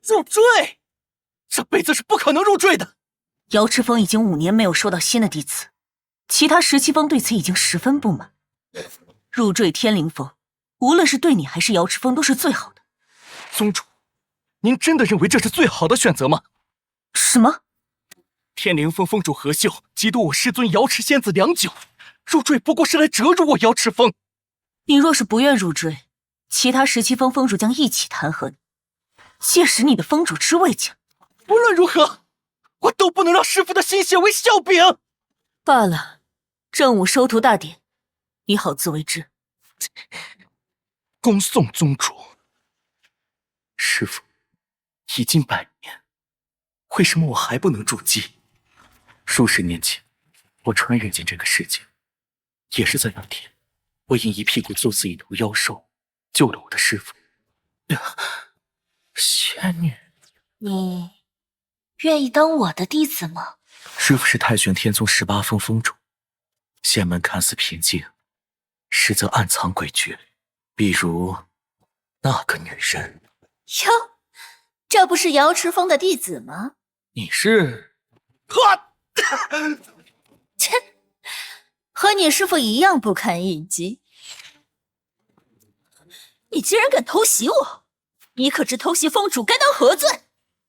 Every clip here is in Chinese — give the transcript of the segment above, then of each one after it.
入赘？这辈子是不可能入赘的。瑶池峰已经5年没有收到新的弟子，其他17峰对此已经十分不满。入赘天灵峰，无论是对你还是瑶池峰都是最好的。宗主，您真的认为这是最好的选择吗？什么？天灵峰峰主何秀嫉妒我师尊瑶池仙子良久，入赘不过是来折辱我瑶池峰。你若是不愿入赘，其他17峰峰主将一起弹劾你，届时你的峰主之位将……无论如何，我都不能让师父的心血为笑柄。罢了，正午收徒大典，你好自为之。恭送宗主。师父，已经100年，为什么我还不能筑基？数十年前，我穿越进这个世界，也是在那天，我因一屁股坐死一头妖兽，救了我的师父。仙女，你愿意当我的弟子吗？师父是太玄天宗18峰峰主，仙门看似平静，实则暗藏诡谲，比如那个女人。哟，这不是瑶池峰的弟子吗？你是？切，和你师父一样不堪一击。你竟然敢偷袭我！你可知偷袭峰主该当何罪？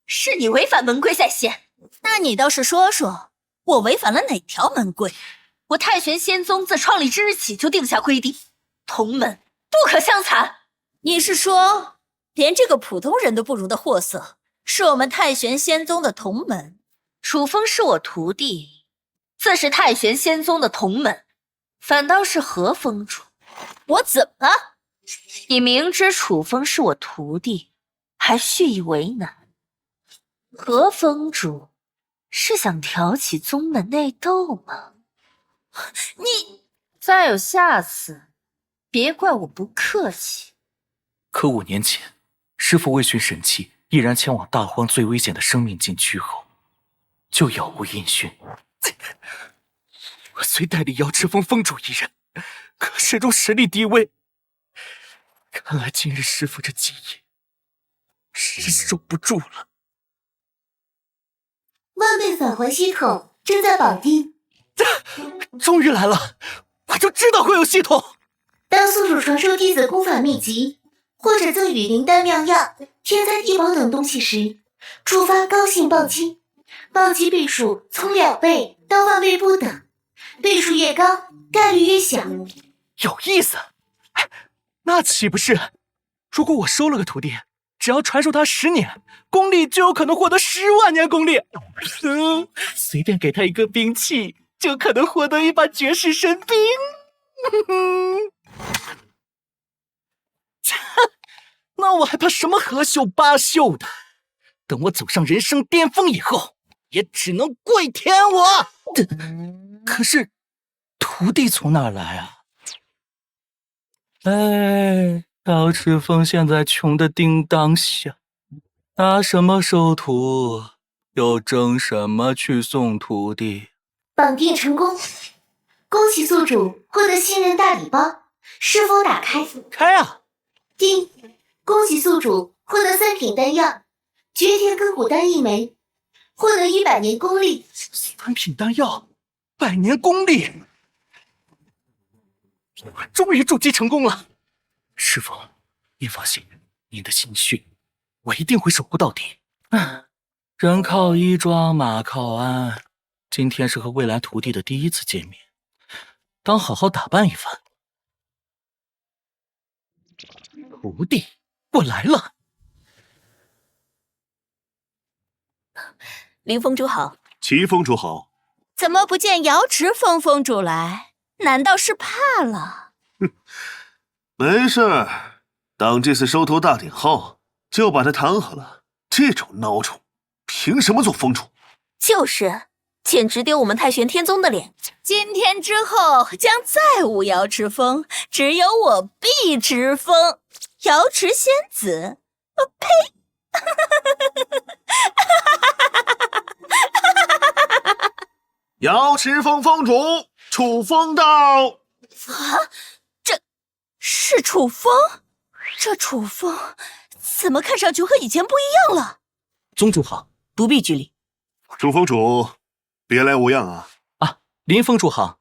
是你违反门规在先，那你倒是说说，我违反了哪条门规？我太玄仙宗自创立之日起就定下规定，同门不可相残。你是说，连这个普通人都不如的货色，是我们太玄仙宗的同门？楚风是我徒弟，自是太玄仙宗的同门，反倒是何峰主，我怎么了？你明知楚风是我徒弟，还蓄意为难，何峰主是想挑起宗门内斗吗？你再有下次，别怪我不客气。可5年前，师父为寻神器，毅然前往大荒最危险的生命禁区后，就杳无音讯。我虽代理瑶池峰峰主一人，可始终实力低微。看来今日师父这记忆是守不住了。万倍返还系统正在绑定。终于来了，我就知道会有系统。当宿主传授弟子功法秘籍，或者赠与灵丹妙药、天灾地宝等东西时，触发高性暴击，暴击倍数从2倍到万倍不等，倍数越高，概率越小。有意思。那岂不是，如果我收了个徒弟，只要传授他10年，功力就有可能获得10万年功力。随便给他一个兵器，就可能获得一把绝世神兵。那我还怕什么何秀八秀的？等我走上人生巅峰以后，也只能跪舔我。可是徒弟从哪儿来啊？瑶池峰现在穷得叮当响，拿什么收徒，又争什么去送徒弟？绑定成功，恭喜宿主获得新人大礼包，是否打开？开啊！叮，恭喜宿主获得3品丹药，绝天根骨丹1枚，获得100年功力。3品丹药，100年功力，终于筑基成功了。师父，您放心，您的心血，我一定会守护到底。人靠衣装，马靠鞍。今天是和未来徒弟的第1次见面，当好好打扮一番。徒弟，我来了。林峰主好。齐峰主好。怎么不见瑶池峰峰主来？难道是怕了？没事儿，等这次收徒大典后，就把他弹劾了。这种孬种，凭什么做峰主？就是，简直丢我们太玄天宗的脸。今天之后将再无瑶池峰，只有我碧池峰。瑶池仙子，呸！瑶池峰峰主楚风到。啊，这是楚风？这楚风怎么看上去和以前不一样了？宗主好。不必拘礼。楚峰主，别来无恙啊！啊，林峰主好。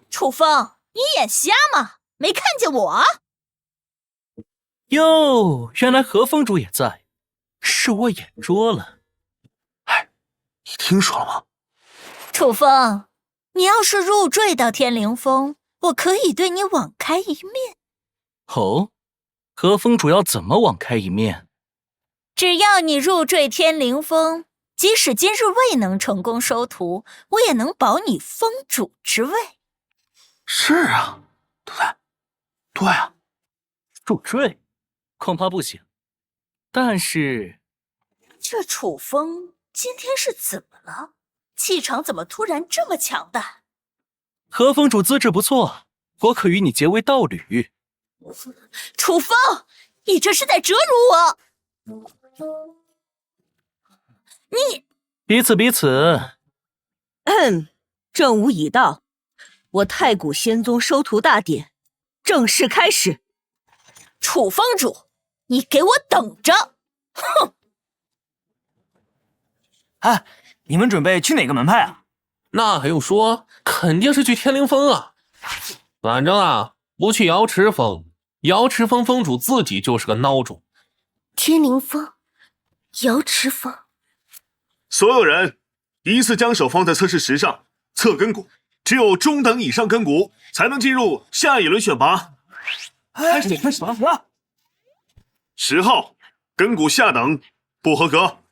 楚风，你眼瞎吗？没看见我啊？哟，原来何峰主也在，是我眼拙了。哎，你听说了吗？楚风，你要是入赘到天灵峰，我可以对你网开一面。哦，何峰主要怎么网开一面？只要你入赘天灵峰，即使今日未能成功收徒，我也能保你峰主之位。是啊，对不对？对啊，入赘恐怕不行。但是这楚风今天是怎么了？气场怎么突然这么强大？何峰主资质不错，我可与你结为道侣。楚风，你这是在折辱我！你彼此。正午已到，我太古仙宗收徒大典正式开始。楚峰主，你给我等着！哼！哎，你们准备去哪个门派啊？那还用说，肯定是去天灵峰啊。反正啊，不去瑶池峰，瑶池峰峰主自己就是个孬种。天灵峰，瑶池峰，所有人依次将手放在测试石上，测根骨。只有中等以上根骨才能进入下一轮选拔。开始了。10号根骨下等不合格，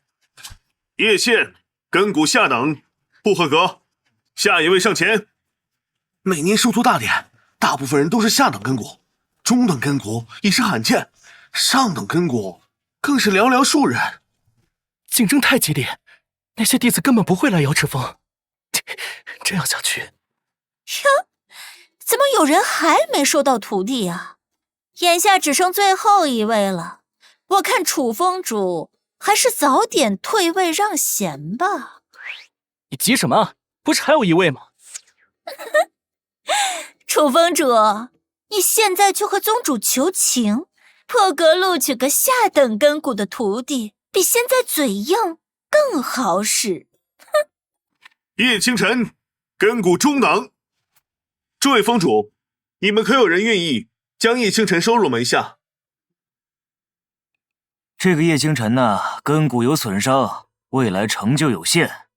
叶县根骨下等不合格，下一位上前。每年收徒大典，大部分人都是下等根骨，中等根骨已是罕见，上等根骨更是寥寥数人。竞争太激烈，那些弟子根本不会来瑶池峰。这样下去，哟，怎么有人还没收到徒弟啊？眼下只剩最后一位了，我看楚峰主还是早点退位让贤吧。你急什么？不是还有一位吗？楚峰主，你现在就和宗主求情，破格录取个下等根骨的徒弟，比现在嘴硬更好使。叶清晨根骨中等。诸位峰主，你们可有人愿意将叶清晨收入门下？这个叶清晨呢，根骨有损伤，未来成就有限。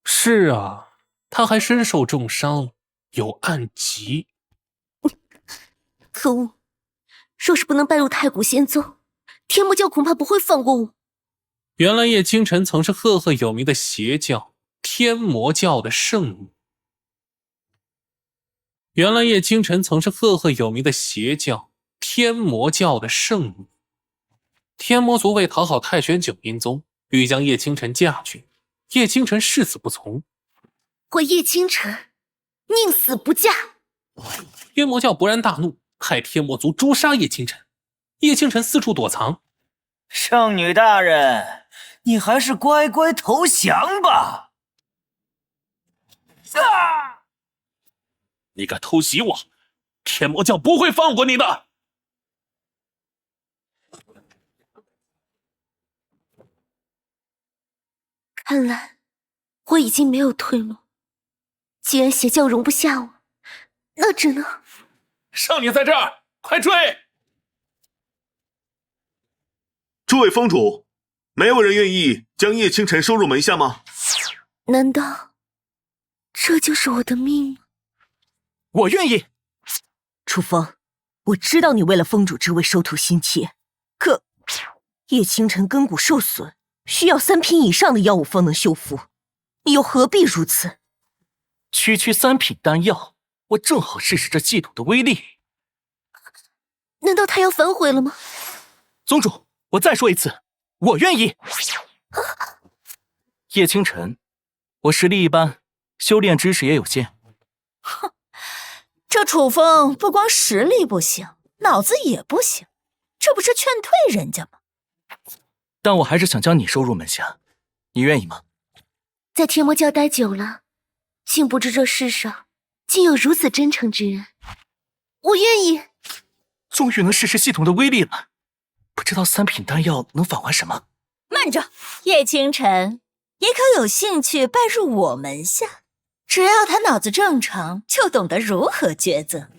是啊，他还身受重伤，有暗疾。可恶！若是不能拜入太古仙宗，天魔教恐怕不会放过我。原来叶清晨曾是赫赫有名的邪教天魔教的圣女。原来叶清晨曾是赫赫有名的邪教天魔教的圣女。天魔族为讨好太玄九阴宗，欲将叶清晨嫁去，叶清晨誓死不从。我叶清晨宁死不嫁。天魔教勃然大怒，派天魔族诛杀叶清晨。叶清晨四处躲藏。圣女大人，你还是乖乖投降吧。你敢偷袭我，天魔教不会放过你的。看来我已经没有退路。既然邪教容不下我，那只能……圣女在这儿，快追！诸位峰主，没有人愿意将叶清晨收入门下吗？难道这就是我的命吗？我愿意。楚风，我知道你为了峰主之位收徒心切，可叶清晨根骨受损，需要3品以上的药物方能修复，你又何必如此？区3品丹药，我正好试试这系统的威力。难道他要反悔了吗？宗主，我再说一次，我愿意。叶清晨，我实力一般，修炼知识也有限。哼，这楚风不光实力不行，脑子也不行，这不是劝退人家吗？但我还是想将你收入门下，你愿意吗？在天魔教待久了，竟不知这世上竟有如此真诚之人。我愿意。终于能试试系统的威力了。不知道3品丹药能返还什么？慢着，叶清晨，你可有兴趣拜入我门下？只要他脑子正常，就懂得如何抉择。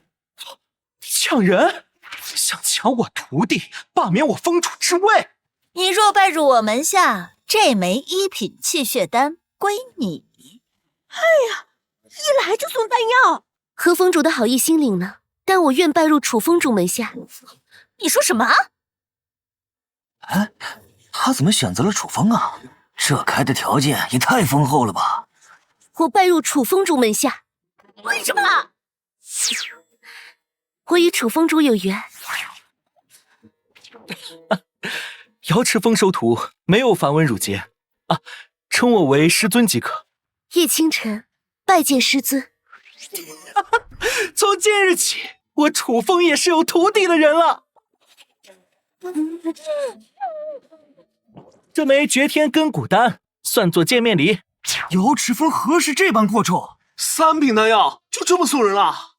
抢人，想抢我徒弟，罢免我封主之位。你若拜入我门下，这枚1品气血丹归你。一来就送丹药，何封主的好意心领呢，但我愿拜入楚封主门下。你说什么？哎，他怎么选择了楚风啊？这开的条件也太丰厚了吧！我拜入楚封主门下。为什么？我与楚封主有缘。瑶池峰收徒没有繁文缛节啊，称我为师尊即可。叶清晨，拜见师尊。从今日起，我楚风也是有徒弟的人了。这枚绝天根骨丹算作见面礼。瑶池峰何时这般过重？3品丹药就这么送人了？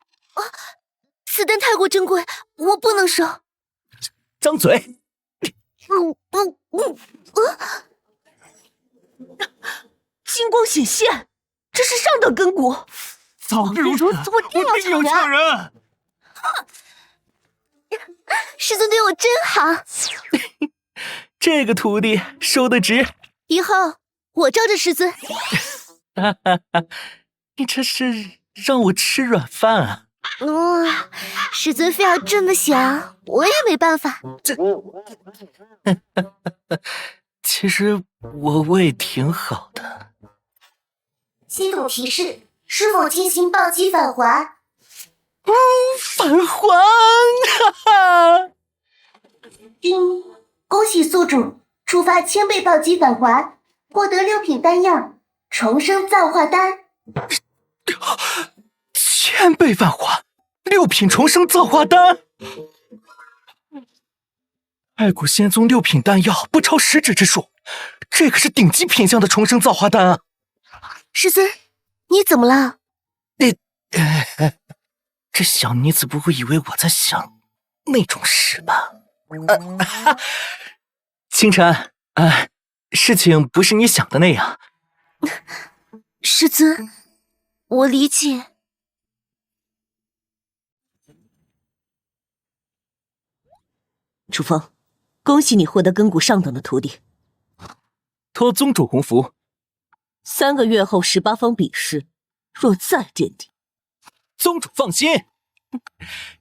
此丹太过珍贵，我不能收。张嘴！金光显现，这是上等根骨。早知如此，我定要有抢人。师尊对我真好。这个徒弟收得值。以后我罩着师尊。你这是让我吃软饭啊？师尊非要这么想，我也没办法。其实我胃挺好的。系统提示：是否进行暴击返还？返还！哈哈！恭喜宿主触发1000倍暴击返还，获得6品丹药重生造化丹。1000倍返还，6品重生造化丹。爱古仙宗6品丹药不超10指之数，这可是顶级品相的重生造化丹啊！师尊，你怎么了？这小女子不会以为我在想那种事吧？清晨，事情不是你想的那样。师尊，我理解。楚风，恭喜你获得根骨上等的徒弟。托宗主洪福。3个月后18方比试，若再垫底，宗主放心，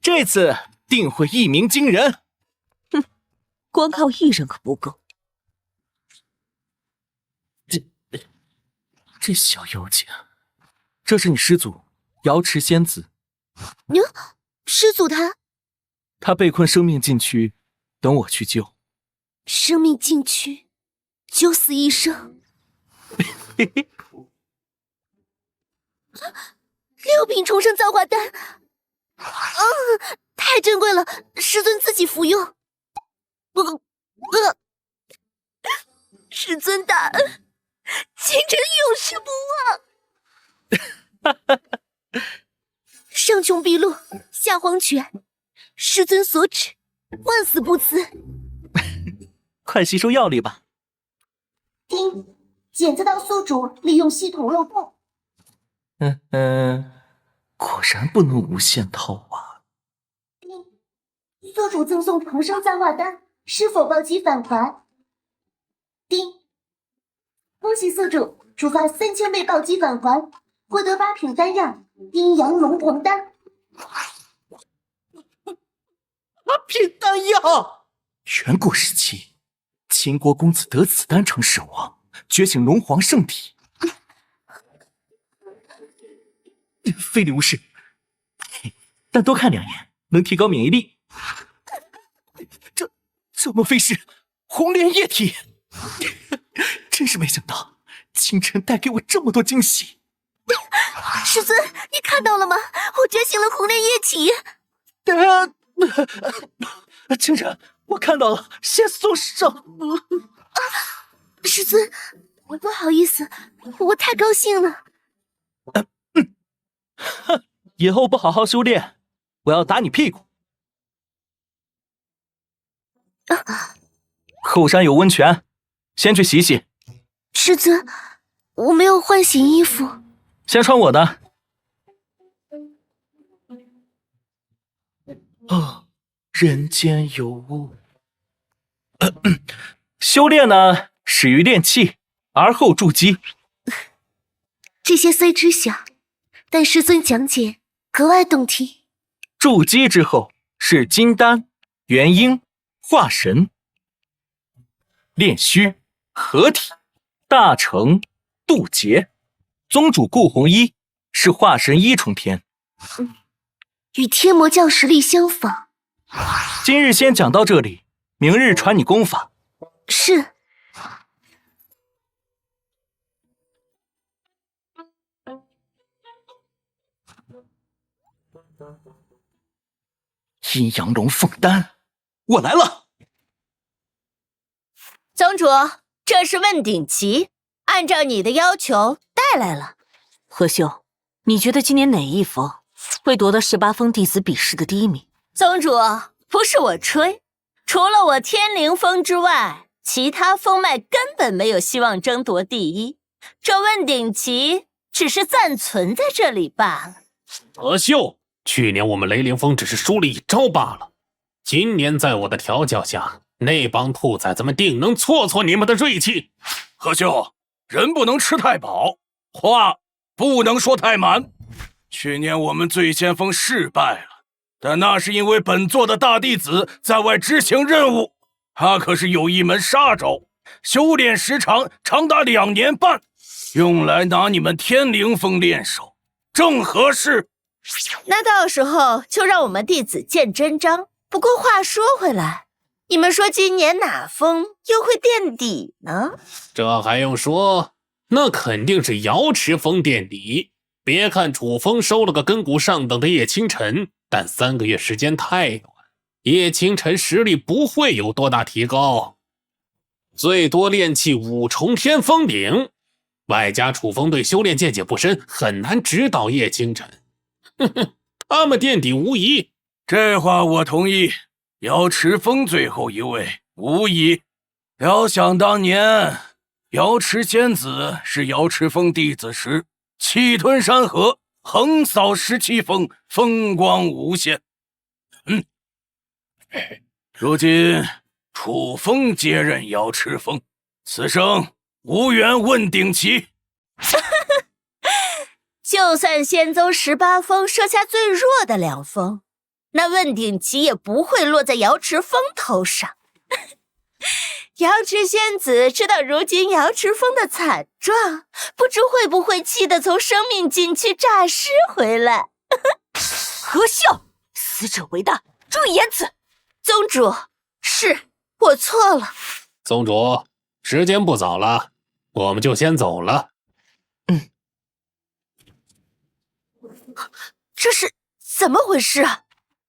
这次定会一鸣惊人。光靠1人可不够。这小妖精，这是你师祖瑶池仙子。师祖他被困生命禁区，等我去救。生命禁区，九死一生。6品重生造化丹，太珍贵了，师尊自己服用。师尊大恩，清晨永世不忘。上穷碧落，下黄泉，师尊所指，万死不辞。快吸收药力吧。检测到宿主利用系统漏洞。果然不能无限套啊。宿主赠送重生造化丹，是否暴击返还？恭喜宿主触发3000倍暴击返还，获得8品丹药阴阳龙皇丹。8品丹药！远古时期，秦国公子得此丹成神王，觉醒龙皇圣体。非礼勿视，但多看2眼能提高免疫力。这莫非是红莲液体？真是没想到，清晨带给我这么多惊喜。师尊，你看到了吗？我觉醒了红莲液体。清晨，我看到了，先松手。师尊，不好意思，我太高兴了。以后不好好修炼，我要打你屁股。后山有温泉，先去洗洗。师尊，我没有换洗衣服。先穿我的。人间有物。修炼呢，始于炼气，而后筑基。这些虽知晓，但师尊讲解格外动听。筑基之后是金丹、元婴、化神、炼虚、合体、大成、渡劫。宗主顾红衣是化神一重天，与天魔教实力相仿。今日先讲到这里，明日传你功法。是。阴阳龙凤丹，我来了。宗主，这是问鼎旗，按照你的要求带来了。何秀，你觉得今年哪一峰会夺得18峰弟子比试的第一名？宗主，不是我吹，除了我天灵峰之外，其他峰脉根本没有希望争夺第一。这问鼎旗只是暂存在这里罢了。何秀，去年我们雷凌峰只是输了一招罢了，今年在我的调教下，那帮兔崽子们定能挫挫你们的锐气。何秀，人不能吃太饱，话不能说太满。去年我们醉仙峰失败了，但那是因为本座的大弟子在外执行任务，他可是有一门杀招，修炼时长长达2年半，用来拿你们天灵峰练手，正合适。那到时候就让我们弟子见真章。不过话说回来，你们说今年哪峰又会垫底呢？这还用说，那肯定是瑶池峰垫底。别看楚风收了个根骨上等的叶清晨，但3个月时间太短，叶清晨实力不会有多大提高，最多炼气5重天封顶，外加楚风对修炼见解不深，很难指导叶清晨。哼哼，他们垫底无疑。这话我同意，瑶池峰最后一位无疑。遥想当年，瑶池仙子是瑶池峰弟子时，气吞山河，横扫17峰，风光无限。如今楚风接任瑶池峰，此生无缘问鼎旗。就算仙宗18峰设下最弱的2峰，那问鼎旗也不会落在瑶池峰头上。瑶池仙子知道如今瑶池峰的惨状，不知会不会气得从生命禁区诈尸回来。何秀，死者为大，注意言辞。宗主，是我错了。宗主，时间不早了，我们就先走了。这是怎么回事啊？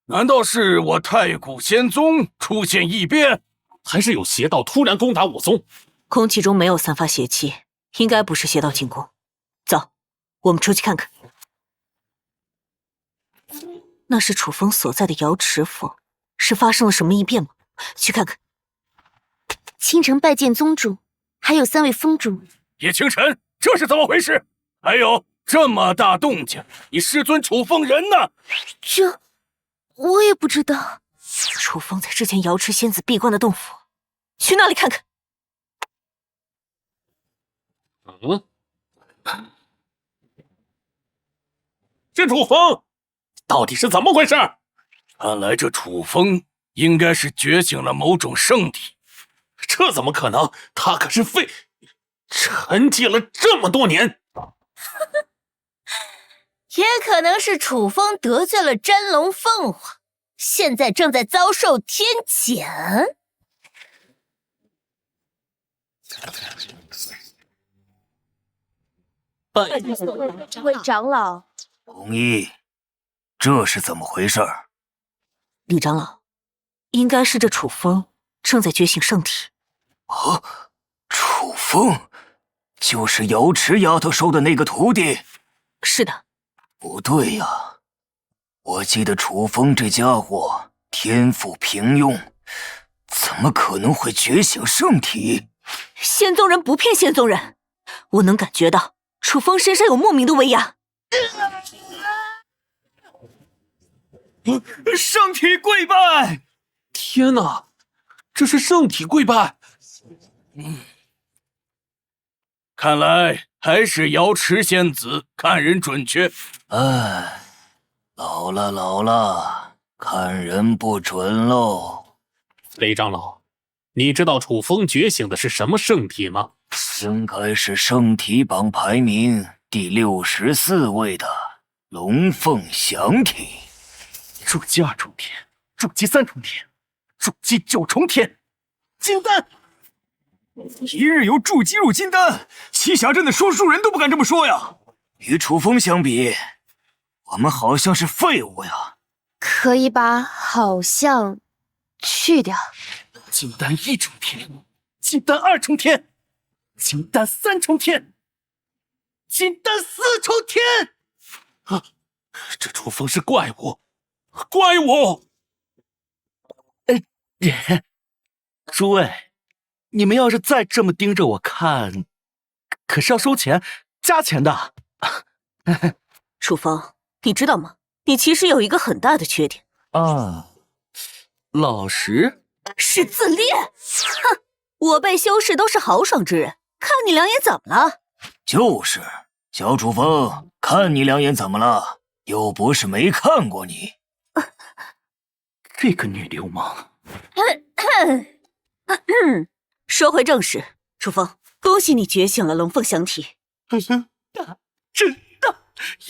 难道是我太古仙宗出现异变？还是有邪道突然攻打我宗？空气中没有散发邪气，应该不是邪道进攻。走，我们出去看看。那是楚风所在的瑶池峰，是发生了什么异变吗？去看看。倾城拜见宗主，还有3位峰主。叶清晨，这是怎么回事？还有这么大动静，你师尊楚风人呢？这我也不知道。楚风在之前瑶池仙子闭关的洞府，去那里看看。这楚风到底是怎么回事？看来这楚风应该是觉醒了某种圣体。这怎么可能？他可是沉寂了这么多年。也可能是楚风得罪了真龙凤凰，现在正在遭受天谴。这位长老，红衣，这是怎么回事？李长老，应该是这楚风正在觉醒圣体。哦，楚风，就是瑶池丫头收的那个徒弟。是的。不对呀，我记得楚风这家伙天赋平庸，怎么可能会觉醒圣体？仙宗人不骗仙宗人，我能感觉到楚风身上有莫名的威压。圣体跪拜！天哪，这是圣体跪拜！看来还是瑶池仙子看人准确。哎，老了，看人不准喽。雷长老，你知道楚风觉醒的是什么圣体吗？应该是圣体榜排名第64位的龙凤祥体。筑基2重天，筑基3重天，筑基9重天，金丹！一日游筑基入金丹，栖霞镇的说书人都不敢这么说呀。与楚风相比，我们好像是废物呀。可以把好像去掉。金丹1重天，金丹2重天，金丹3重天，金丹4重天！啊，这楚风是怪物！怪物！诸位，你们要是再这么盯着我看，可是要收钱，加钱的。楚风，你知道吗？你其实有一个很大的缺点啊，老实是自恋。哼，我辈修士都是豪爽之人，看你两眼怎么了？就是，小楚风，看你两眼怎么了？又不是没看过你。这个女流氓。说回正事，楚风，恭喜你觉醒了龙凤祥体。真的，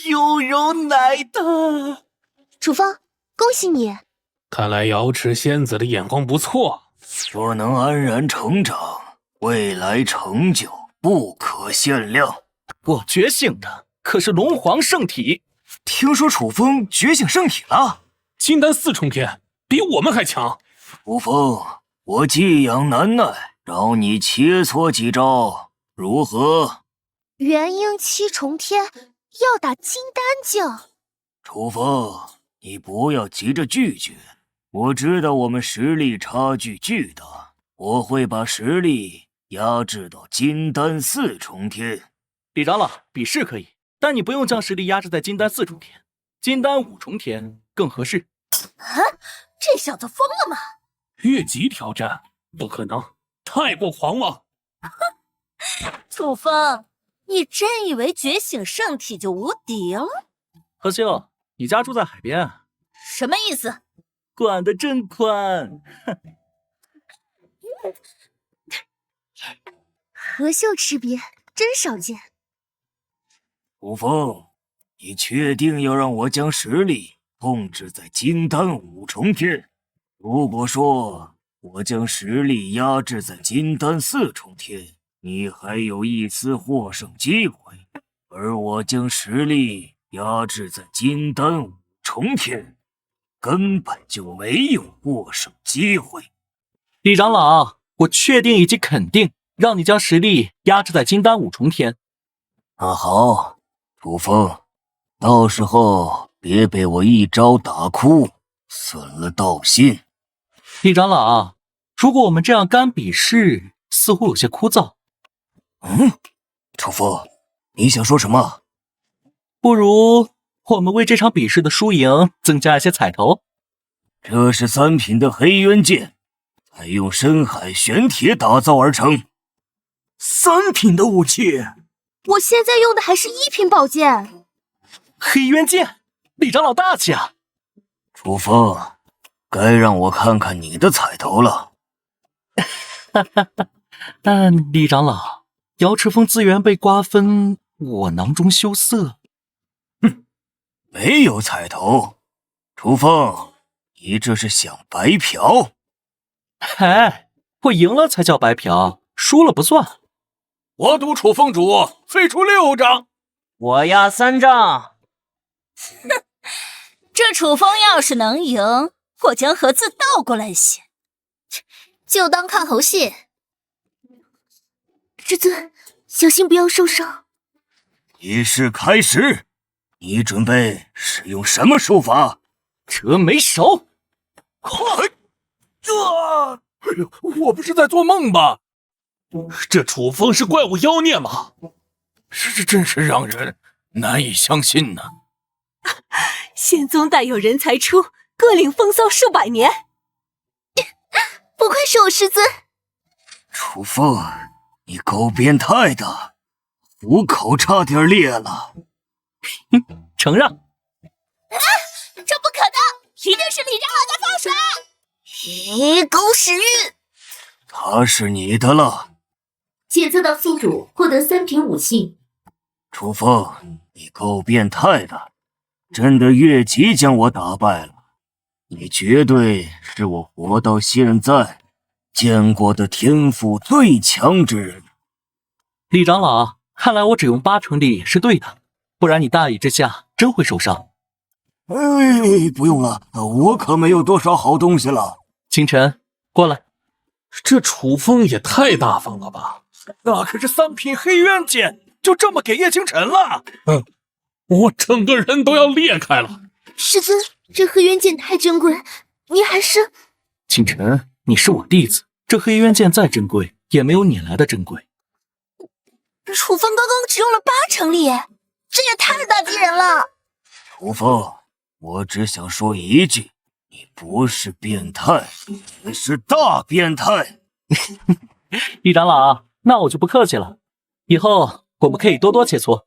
有容乃大。楚风，恭喜你！看来瑶池仙子的眼光不错。若能安然成长，未来成就不可限量。我觉醒的可是龙皇圣体。听说楚风觉醒圣体了，金丹4重天，比我们还强。楚风，我技痒难耐，饶你切磋几招，如何？元婴7重天要打金丹境。楚风，你不要急着拒绝。我知道我们实力差距巨大，我会把实力压制到金丹4重天。李长老，比试可以，但你不用将实力压制在金丹4重天，金丹5重天更合适。啊，这小子疯了吗？越级挑战，不可能，太过狂妄。楚风，你真以为觉醒圣体就无敌了？何修，你家住在海边，什么意思？管得真宽。何秀吃瘪，真少见。楚风，你确定要让我将实力控制在金丹5重天？如果说我将实力压制在金丹4重天，你还有一丝获胜机会；而我将实力压制在金丹5重天，根本就没有获胜机会。李长老，我确定以及肯定让你将实力压制在金丹5重天。那好，楚风，到时候别被我一招打哭，损了道心。李长老，如果我们这样干比试，似乎有些枯燥。楚风，你想说什么？不如我们为这场比试的输赢增加一些彩头。这是3品的黑渊剑，采用深海玄铁打造而成。3品的武器，我现在用的还是1品宝剑。黑渊剑，李长老大气啊！楚风，该让我看看你的彩头了。李长老，瑶池峰资源被瓜分，我囊中羞涩。没有彩头，楚风，你这是想白嫖？哎，我赢了才叫白嫖，输了不算。我赌楚风主飞出6张，我压3张。这楚风要是能赢，我将盒子倒过来写，就当看猴戏。师尊，小心不要受伤。仪式开始，你准备使用什么术法？折眉手。哎呦，我不是在做梦吧？这楚风是怪物妖孽吗？这真是让人难以相信呢。仙宗大有人才出，各领风骚数百年。不愧是我师尊。楚风，你够变态的，虎口差点裂了。承让。这不可能，一定是李长老在放水。咦，狗屎运！他是你的了。检测到宿主获得3瓶武器。楚风，你够变态的，真的越级将我打败了。你绝对是我活到现在见过的天赋最强之人。李长老，看来我只用80%力是对的，不然你大意之下真会受伤。哎，不用了，我可没有多少好东西了。清晨，过来。这楚风也太大方了吧！那可是3品黑渊剑，就这么给叶清晨了。我整个人都要裂开了。师尊，这黑渊剑太珍贵，你还是……清晨，你是我弟子，这黑渊剑再珍贵，也没有你来的珍贵。楚风刚刚只用了80%力，这也太打击人了。楚风，我只想说一句，你不是变态，你是大变态。李长老，那我就不客气了，以后我们可以多多切磋。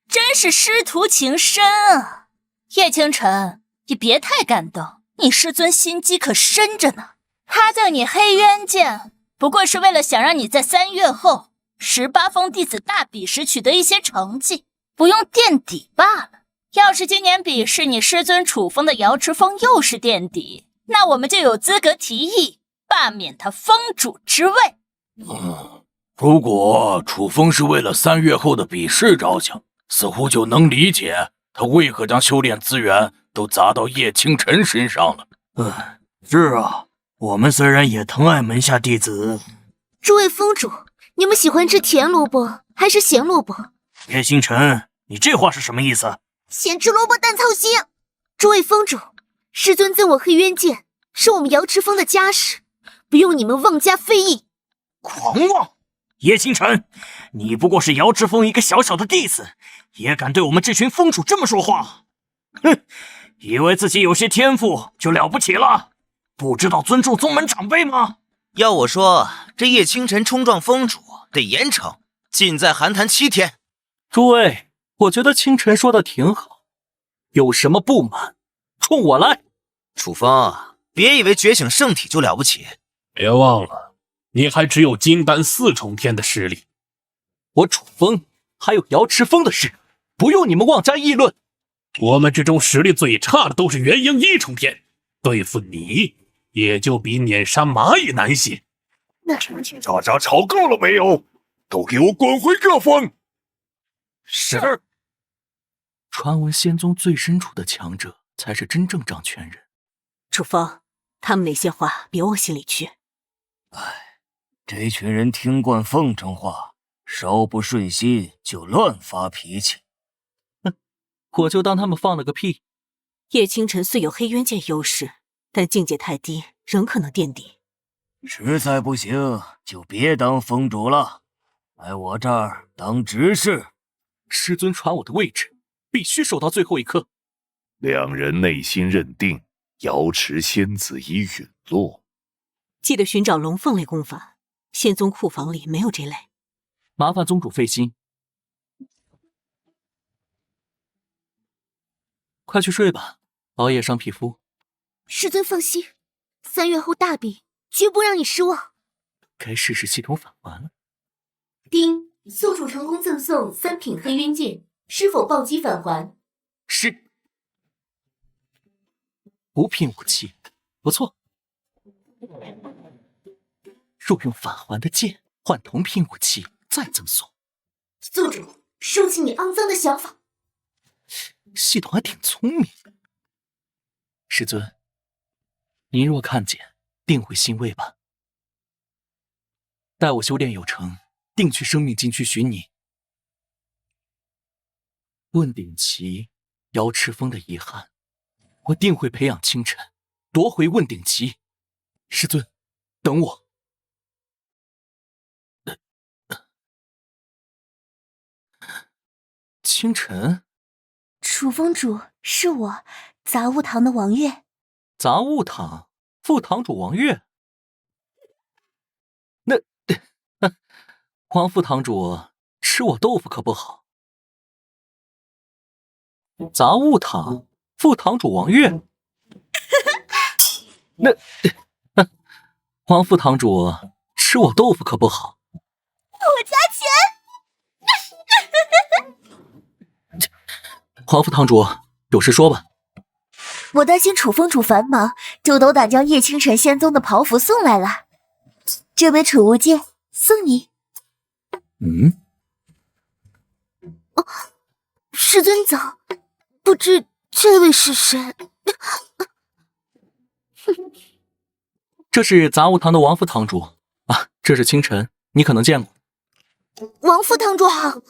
真是师徒情深啊！叶清晨，你别太感动，你师尊心机可深着呢。他赠你黑渊剑，不过是为了想让你在3月后18封弟子大比时取得一些成绩，不用垫底罢了。要是今年比试你师尊楚风的瑶池峰又是垫底，那我们就有资格提议罢免他封主之位。如果楚风是为了3月后的比试着想，似乎就能理解他为何将修炼资源都砸到叶清晨身上了。是啊，我们虽然也疼爱门下弟子。诸位封主，你们喜欢吃甜萝卜还是咸萝卜？叶星辰，你这话是什么意思？咸吃萝卜淡操心。诸位封主，师尊赠我黑渊剑，是我们瑶池峰的家事，不用你们妄加非议。狂妄！叶星辰，你不过是瑶池峰一个小小的弟子，也敢对我们这群封主这么说话？哼，以为自己有些天赋就了不起了，不知道尊重宗门长辈吗？要我说，这叶清晨冲撞封主得严惩，禁在寒潭7天。诸位，我觉得清晨说的挺好，有什么不满，冲我来。楚风，别以为觉醒圣体就了不起，别忘了，你还只有金丹4重天的实力。我楚风还有瑶池峰的事，不用你们妄加议论。我们之中实力最差的都是元婴1重天，对付你也就比碾杀蚂蚁难些。大家吵够了没有？都给我滚回各方！是。传闻仙宗最深处的强者才是真正掌权人。楚风，他们那些话别往心里去。这群人听惯奉承话，稍不顺心就乱发脾气。我就当他们放了个屁。叶清晨虽有黑渊剑优势，但境界太低，仍可能垫底。实在不行就别当封主了，来我这儿当执事。师尊传我的位置，必须守到最后一刻。两人内心认定瑶池仙子已陨落，记得寻找龙凤类功法，仙宗库房里没有这类。麻烦宗主费心。快去睡吧，熬夜伤皮肤。师尊放心，3月后大比，绝不让你失望。该试试系统返还了。丁，宿主成功赠送3品黑渊剑，是否暴击返还？是。5品武器，不错。若用返还的剑换同品武器，再赠送。宿主，收起你肮脏的想法。系统还挺聪明。师尊，您若看见，定会欣慰吧？待我修炼有成，定去生命禁区寻你。问鼎旗，瑶池峰的遗憾，我定会培养清晨，夺回问鼎旗。师尊，等我。清晨，楚风主，是我，杂物堂的王月。杂物堂副堂主王月。那王副堂主吃我豆腐可不好。杂物堂副堂主王月。那王副堂主吃我豆腐可不好。我加钱。王副堂主，有事说吧。我担心楚风主繁忙，就斗胆将叶清晨仙宗的袍服送来了。这杯储物戒送你。哦，师尊早，不知这位是谁？这是杂物堂的王副堂主啊，这是清晨，你可能见过。王副堂主好。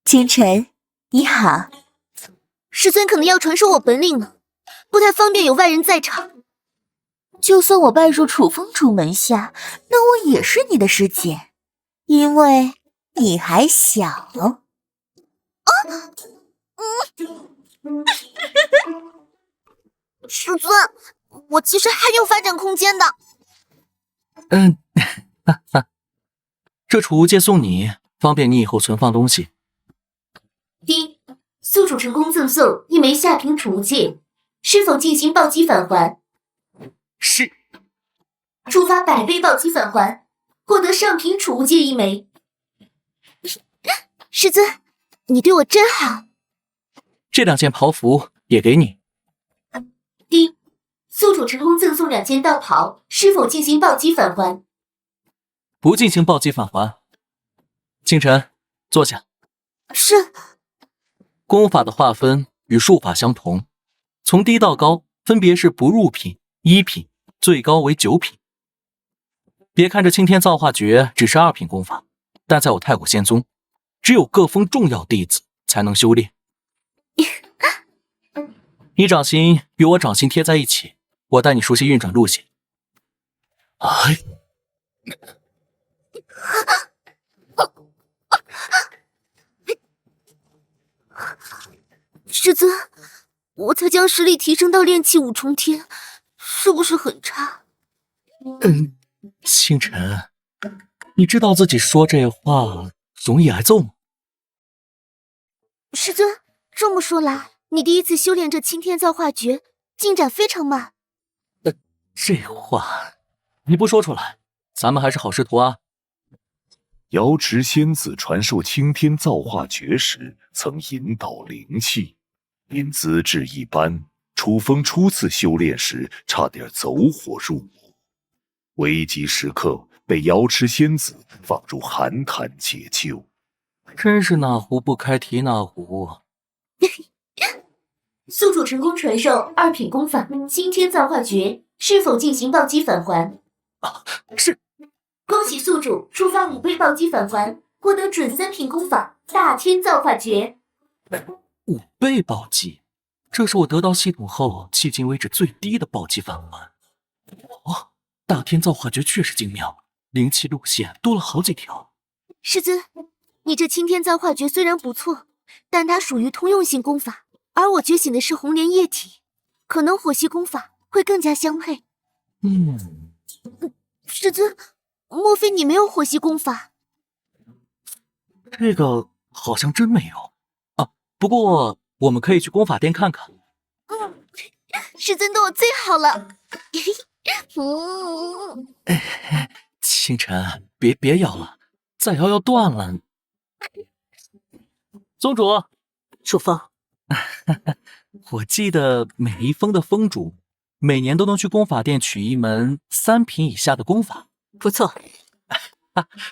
清晨，你好。师尊可能要传授我本领呢，不太方便有外人在场。就算我拜入楚风主门下，那我也是你的师姐，因为你还小。师尊，我其实还有发展空间的。这储物戒送你，方便你以后存放东西。丁，宿主成功赠送一枚下品储物戒，是否进行暴击返还？是。触发100倍暴击返还，获得上品储物戒1枚。师尊，你对我真好。这2件袍服也给你。丁，宿主成功赠送2件道袍，是否进行暴击返还？不进行暴击返还。清晨，坐下。是。功法的划分与术法相同，从低到高分别是不入品、1品，最高为9品。别看这青天造化诀只是2品功法，但在我太古仙宗，只有各封重要弟子才能修炼。你掌心与我掌心贴在一起，我带你熟悉运转路线。哎，师尊，我才将实力提升到炼气5重天，是不是很差？清晨，你知道自己说这话容易挨揍吗？师尊，这么说来，你第一次修炼这青天造化诀，进展非常慢。这话你不说出来，咱们还是好师徒啊。瑶池仙子传授青天造化诀时，曾引导灵气，因资质一般，楚风初次修炼时差点走火入魔，危急时刻被瑶池仙子放入寒潭解救。真是哪壶不开提哪壶。宿主成功传授2品功法青天造化诀，是否进行暴击返还？是。恭喜宿主触发5倍暴击返还，获得准3品功法大天造化诀。5倍暴击，这是我得到系统后迄今为止最低的暴击返还。哦，大天造化诀确实精妙，灵气路线多了好几条。师尊，你这青天造化诀虽然不错，但它属于通用性功法，而我觉醒的是红莲液体，可能火系功法会更加相配。师尊，莫非你没有火系功法？这个好像真没有啊，不过我们可以去功法店看看。师尊对我最好了。清晨，别摇了，再摇要断了。宗主，楚风，我记得每一封的封主每年都能去功法店取一门3品以下的功法。不错。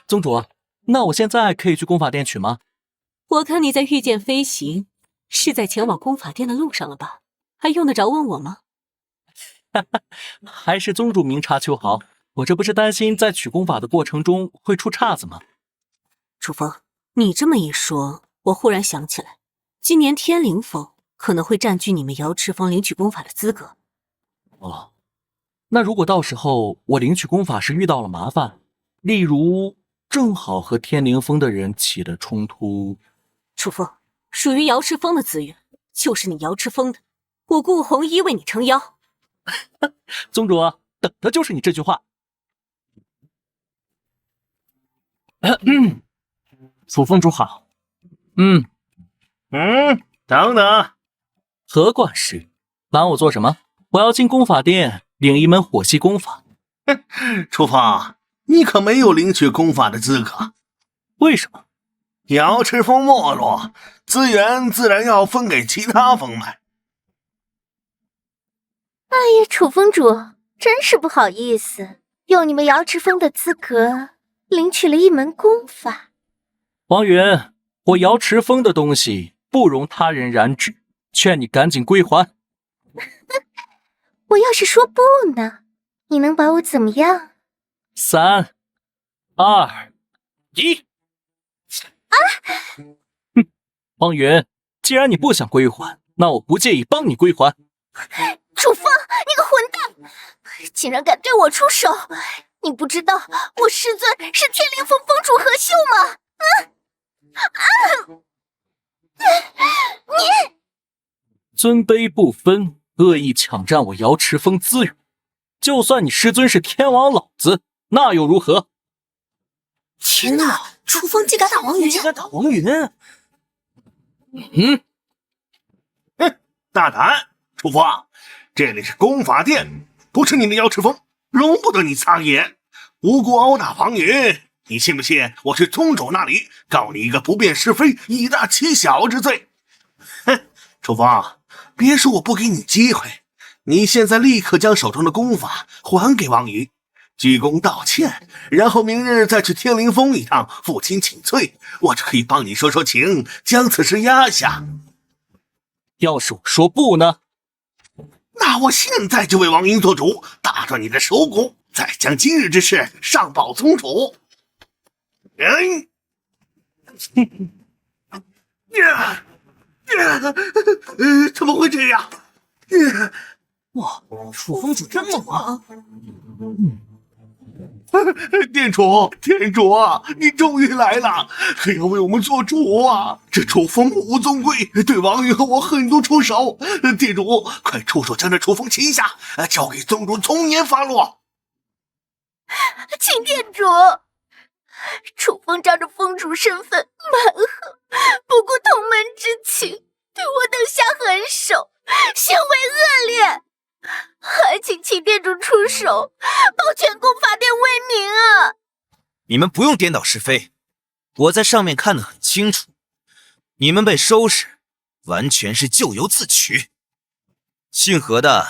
宗主，那我现在可以去功法店取吗？我看你在御剑飞行，是在前往功法店的路上了吧？还用得着问我吗？还是宗主明察秋毫，我这不是担心在取功法的过程中会出岔子吗？楚风，你这么一说，我忽然想起来，今年天灵峰可能会占据你们瑶池峰领取功法的资格。哦，那如果到时候我领取功法时遇到了麻烦，例如正好和天灵峰的人起了冲突，楚风，属于瑶池峰的资源就是你瑶池峰的，我顾红衣为你撑腰。宗主，等的就是你这句话。楚峰主好。等等，何管事？拦我做什么？我要进功法殿领一门火系功法。楚风，你可没有领取功法的资格。为什么？瑶池峰没落，资源自然要分给其他峰脉。哎呀，楚峰主，真是不好意思，用你们瑶池峰的资格领取了一门功法。王云，我瑶池峰的东西不容他人染指，劝你赶紧归还。我要是说不呢，你能把我怎么样？3、2、1。王云，既然你不想归还，那我不介意帮你归还。楚风，你个混蛋，竟然敢对我出手！你不知道我师尊是天灵峰峰主何秀吗？你尊卑不分，恶意抢占我瑶池峰资源，就算你师尊是天王老子，那又如何？天哪，楚风竟敢打王云！大胆！楚风，这里是功法殿，不是你的瑶池峰，容不得你撒野，无故殴打王云。你信不信我去宗主那里告你一个不辨是非、以大欺小之罪？哼，楚风，别说我不给你机会，你现在立刻将手中的功法还给王云，鞠躬道歉，然后明日再去天灵峰一趟，负荆请罪，我就可以帮你说说情，将此事压下。要是我说不呢？那我现在就为王云做主，打断你的手骨，再将今日之事上报宗主。怎么会这样？哇，楚峰主真猛啊！店主，你终于来了，可要为我们做主啊！这楚风目无宗贵，对王云和我狠毒出手，店主快出手将这楚风擒下，交给宗主从严发落。请店主，楚风仗着峰主身份蛮横，不顾同门之情，对我等下狠手，行为恶劣，还请店主出手，保全功法殿威名啊！你们不用颠倒是非，我在上面看得很清楚，你们被收拾，完全是咎由自取。姓何的，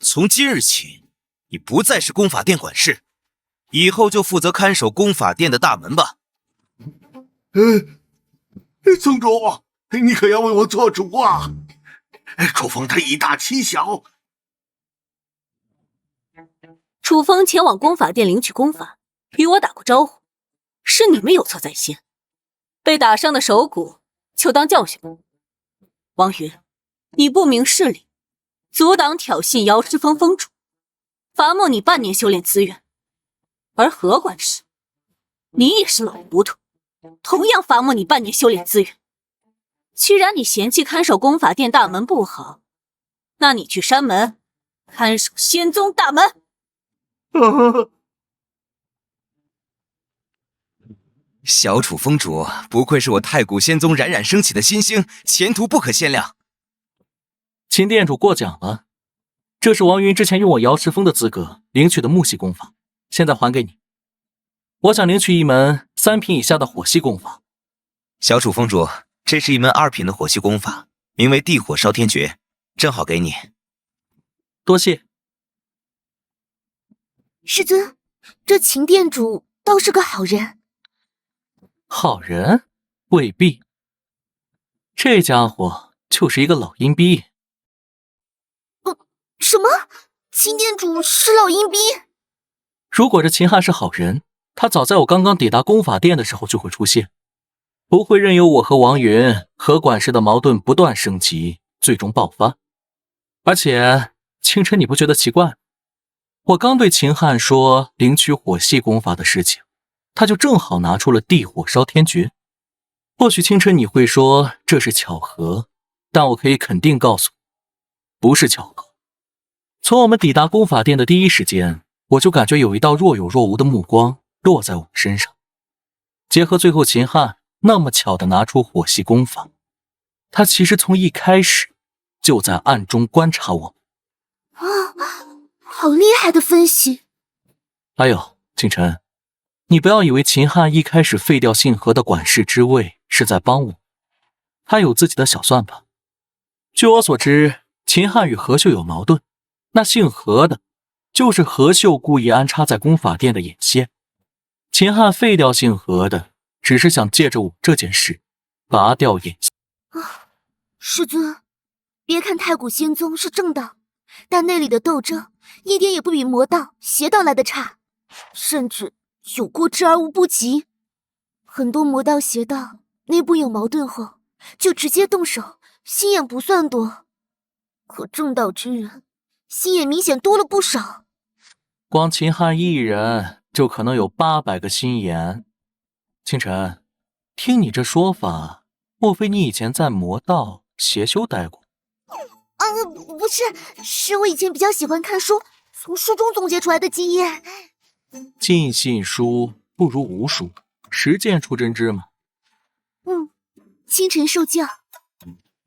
从今日起，你不再是功法殿管事，以后就负责看守功法殿的大门吧。宗主，你可要为我做主啊！楚风他以大欺小。楚风前往功法殿领取功法，与我打过招呼，是你们有错在先，被打伤的手骨就当教训。王云，你不明事理，阻挡挑衅瑶池峰峰主，罚没你半年修炼资源。而何管事，你也是老糊涂，同样罚没你半年修炼资源。既然你嫌弃看守功法殿大门不好，那你去山门看守仙宗大门。小楚峰主，不愧是我太古仙宗冉冉升起的新星，前途不可限量。秦店主过奖了，这是王云之前用我瑶池峰的资格领取的木系功法，现在还给你。我想领取一门3品以下的火系功法。小楚峰主，这是一门2品的火系功法，名为地火烧天诀，正好给你。多谢。师尊，这秦店主倒是个好人。好人？未必。这家伙就是一个老阴逼。什么？秦店主是老阴逼？如果这秦汉是好人，他早在我刚刚抵达功法殿的时候就会出现，不会任由我和王云、何管事的矛盾不断升级，最终爆发。而且，清晨你不觉得奇怪？我刚对秦汉说领取火系功法的事情，他就正好拿出了地火烧天诀。或许清晨你会说这是巧合，但我可以肯定告诉你，不是巧合。从我们抵达功法殿的第一时间，我就感觉有一道若有若无的目光落在我们身上。结合最后秦汉那么巧地拿出火系功法，他其实从一开始就在暗中观察我们。好厉害的分析！还有清晨，你不要以为秦汉一开始废掉信和的管事之位是在帮我，他有自己的小算盘。据我所知，秦汉与何秀有矛盾，那姓何的就是何秀故意安插在功法殿的眼线。秦汉废掉姓何的，只是想借着我这件事拔掉眼线。师尊，别看太古仙宗是正道，但内里的斗争一点也不比魔道、邪道来的差，甚至有过之而无不及。很多魔道、邪道内部有矛盾后，就直接动手，心眼不算多。可正道之人，心眼明显多了不少。光秦汉一人就可能有800个心眼。清晨，听你这说法，莫非你以前在魔道、邪修待过？不是，是我以前比较喜欢看书，从书中总结出来的经验。尽信书不如无书，实践出真知嘛。清晨受教。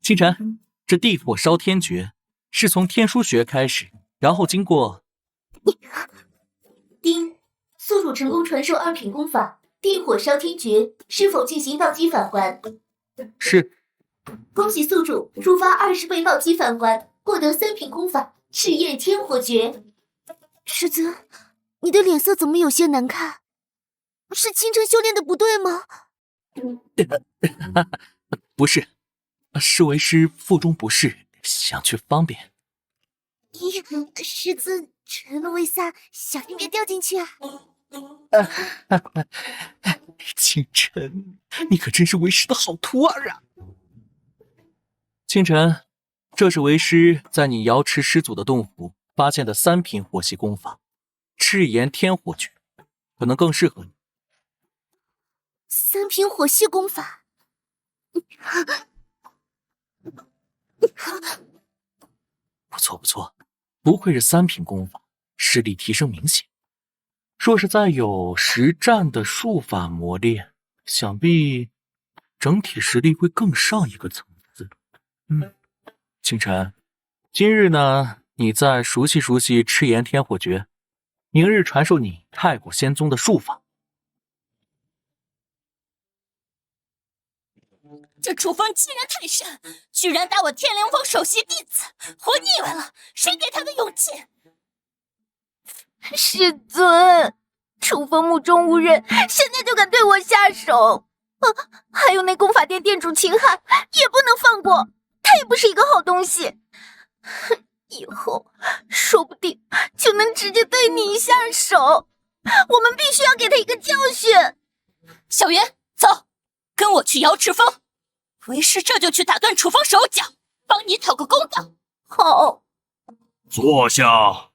清晨，这地火烧天诀是从天书学开始，然后经过丁，宿主成功传授2品功法地火烧天诀，是否进行暴击返还？是。恭喜宿主触发20倍暴击返还，获得3品功法赤焰天火诀。师尊，你的脸色怎么有些难看？是清晨修炼的不对吗？不是，是为师腹中不适，想去方便。师尊沉了为飒，小心别掉进去啊！清晨，你可真是为师的好徒儿啊！清晨，这是为师在你瑶池师祖的洞府发现的3品火系功法，赤炎天火诀，可能更适合你。3品火系功法，不错不错，不愧是3品功法，实力提升明显。若是再有实战的术法磨练，想必整体实力会更上一个层次。清晨，今日呢，你再熟悉熟悉赤炎天火诀，明日传授你太古仙宗的术法。这楚风欺人太甚，居然打我天灵峰首席弟子，活腻歪了！谁给他的勇气？师尊，楚风目中无人，现在就敢对我下手。还有那功法殿殿主秦汉，也不能放过，他也不是一个好东西。以后说不定就能直接对你下手，我们必须要给他一个教训。小云，走，跟我去瑶池峰，为师这就去打断楚风手脚，帮你讨个公道。好，坐下。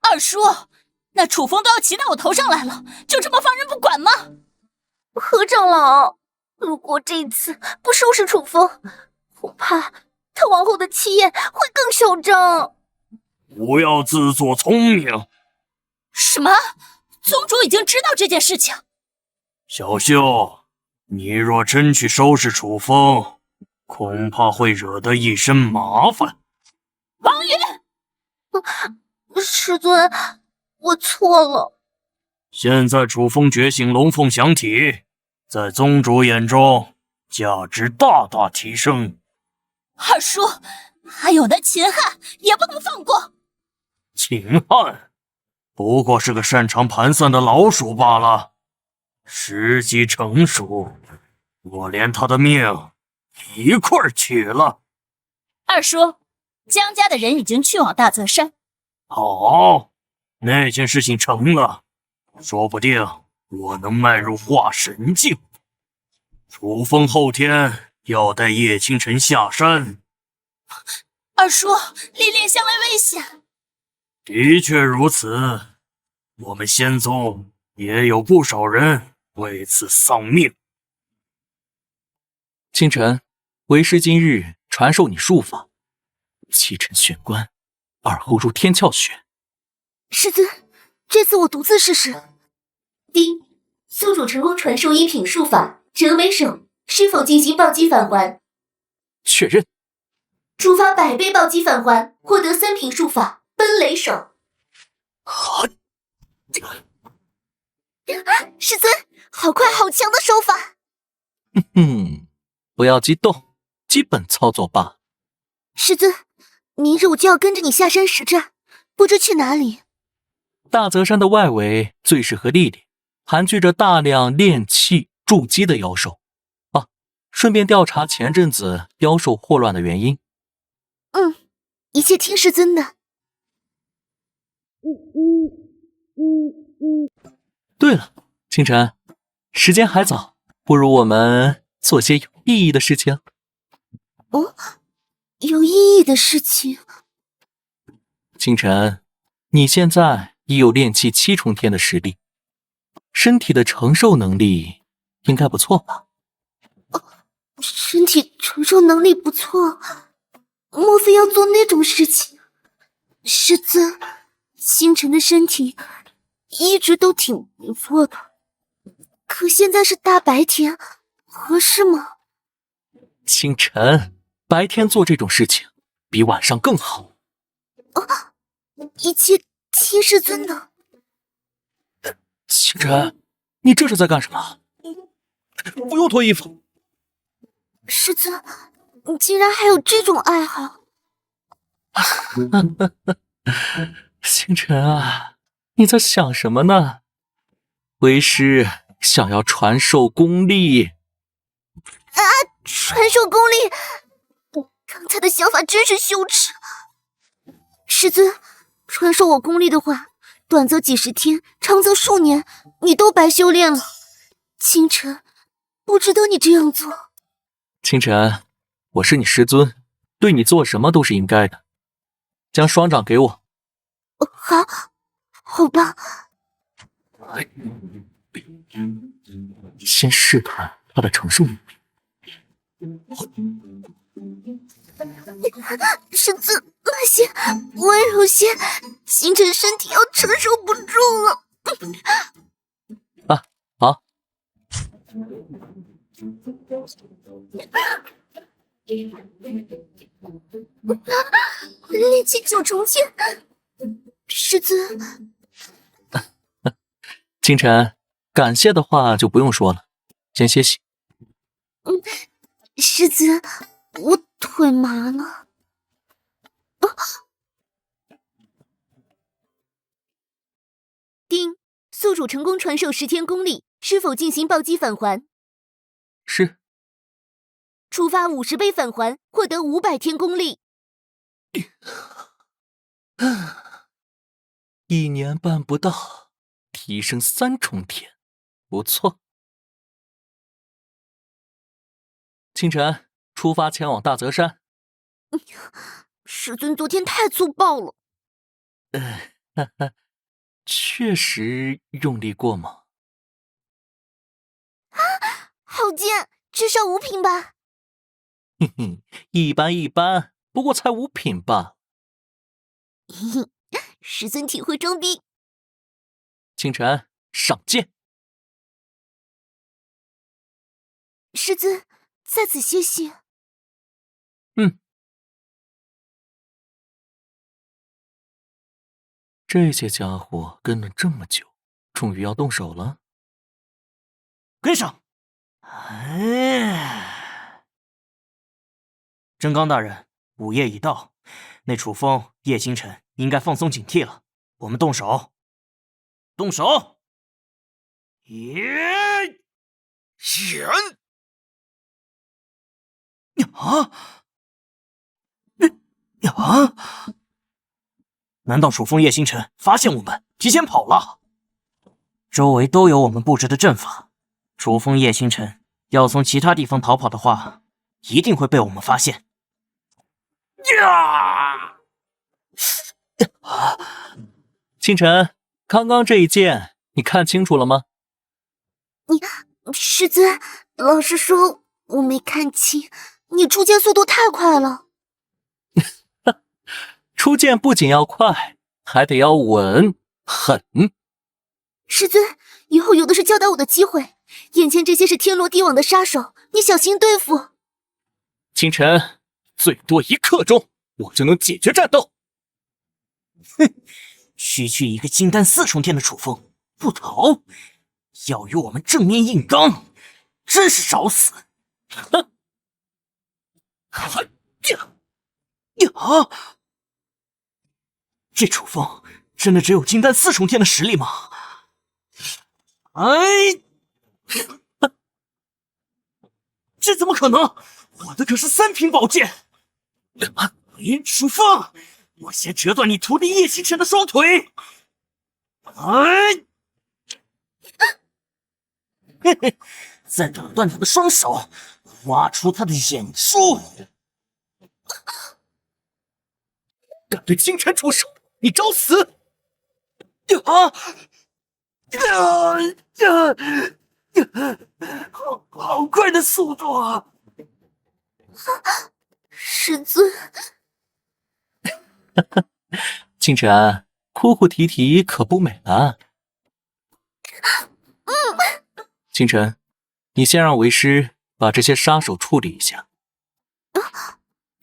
二叔，那楚风都要骑到我头上来了，就这么放任不管吗？何长老，如果这次不收拾楚风，恐怕他往后的气焰会更嚣张。不要自作聪明。什么？宗主已经知道这件事情？小秀，你若真去收拾楚风，恐怕会惹得一身麻烦。王宇，师尊，我错了。现在楚风觉醒龙凤响体，在宗主眼中价值大大提升。二叔，还有那秦汉也不能放过。秦汉不过是个擅长盘算的老鼠罢了，时机成熟，我连他的命一块儿取了。二叔，江家的人已经去往大泽山。好，那件事情成了，说不定我能迈入化神境。楚风后天要带叶倾城下山。二叔，历练相为危险。的确如此，我们仙宗也有不少人为此丧命。清晨，为师今日传授你术法，七辰玄关，而后入天窍穴。师尊，这次我独自试试。丁，宿主成功传授一品术法折眉手，是否进行暴击返还？确认。触发100倍暴击返还，获得3品术法奔雷手。师尊，好快好强的手法！不要激动，基本操作罢了。师尊，明日我就要跟着你下山实战，不知去哪里。大泽山的外围最适合历练，盘踞着大量炼气筑基的妖兽。顺便调查前阵子妖兽祸乱的原因。一切听师尊的。对了，清晨，时间还早，不如我们做些有意义的事情。有意义的事情？清晨，你现在已有炼气7重天的实力，身体的承受能力应该不错吧？身体承受能力不错，莫非要做那种事情？师尊，星辰的身体一直都挺不错的，可现在是大白天，合适吗？清晨，白天做这种事情比晚上更好。一切听师尊的。清晨，你这是在干什么？不用脱衣服。师尊，你竟然还有这种爱好！星辰啊，你在想什么呢？为师想要传授功力。传授功力！刚才的想法真是羞耻。师尊，传授我功力的话，短则几十天，长则数年，你都白修炼了。清晨，不值得你这样做。清晨，我是你师尊，对你做什么都是应该的。将双掌给我。好吧。先试探他的承受能力。师尊，慢些，温柔些，星辰身体要承受不住了。好。炼气9重天，师尊。清晨，感谢的话就不用说了，先歇息。师尊，我腿麻了。丁，宿主成功传授10天功力，是否进行暴击返还？是。触发50倍返还，获得500天功力。1年半不到，提升3重天，不错。清晨，出发前往大泽山。师尊昨天太粗暴了。确实用力过猛。好剑，至少5品吧。一般，不过才5品罢。师尊体会装逼。清晨，上剑。师尊，在此歇息。这些家伙跟了这么久，终于要动手了。跟上！真刚大人，午夜已到，那楚风、叶星辰应该放松警惕了。我们动手！动手！人！难道楚风、叶星辰发现我们，提前跑了？周围都有我们布置的阵法，楚风、叶星辰要从其他地方逃跑的话，一定会被我们发现。呀！清晨，刚刚这一剑你看清楚了吗？师尊，老实说，我没看清，你出剑速度太快了。出剑不仅要快，还得要稳狠。师尊，以后有的是教导我的机会。眼前这些是天罗地网的杀手，你小心对付。清晨，最多1刻钟，我就能解决战斗。哼，区区一个金丹4重天的楚风不逃，要与我们正面硬刚，真是找死！哼！这楚风真的只有金丹4重天的实力吗？这怎么可能？我的可是3品宝剑！楚风，我先折断你徒弟叶星辰的双腿！嘿嘿，再打断他的双手，挖出他的眼珠！敢对清晨出手，你找死！好快的速度啊！师尊，清晨，哭哭啼啼可不美了。清晨，你先让为师把这些杀手处理一下。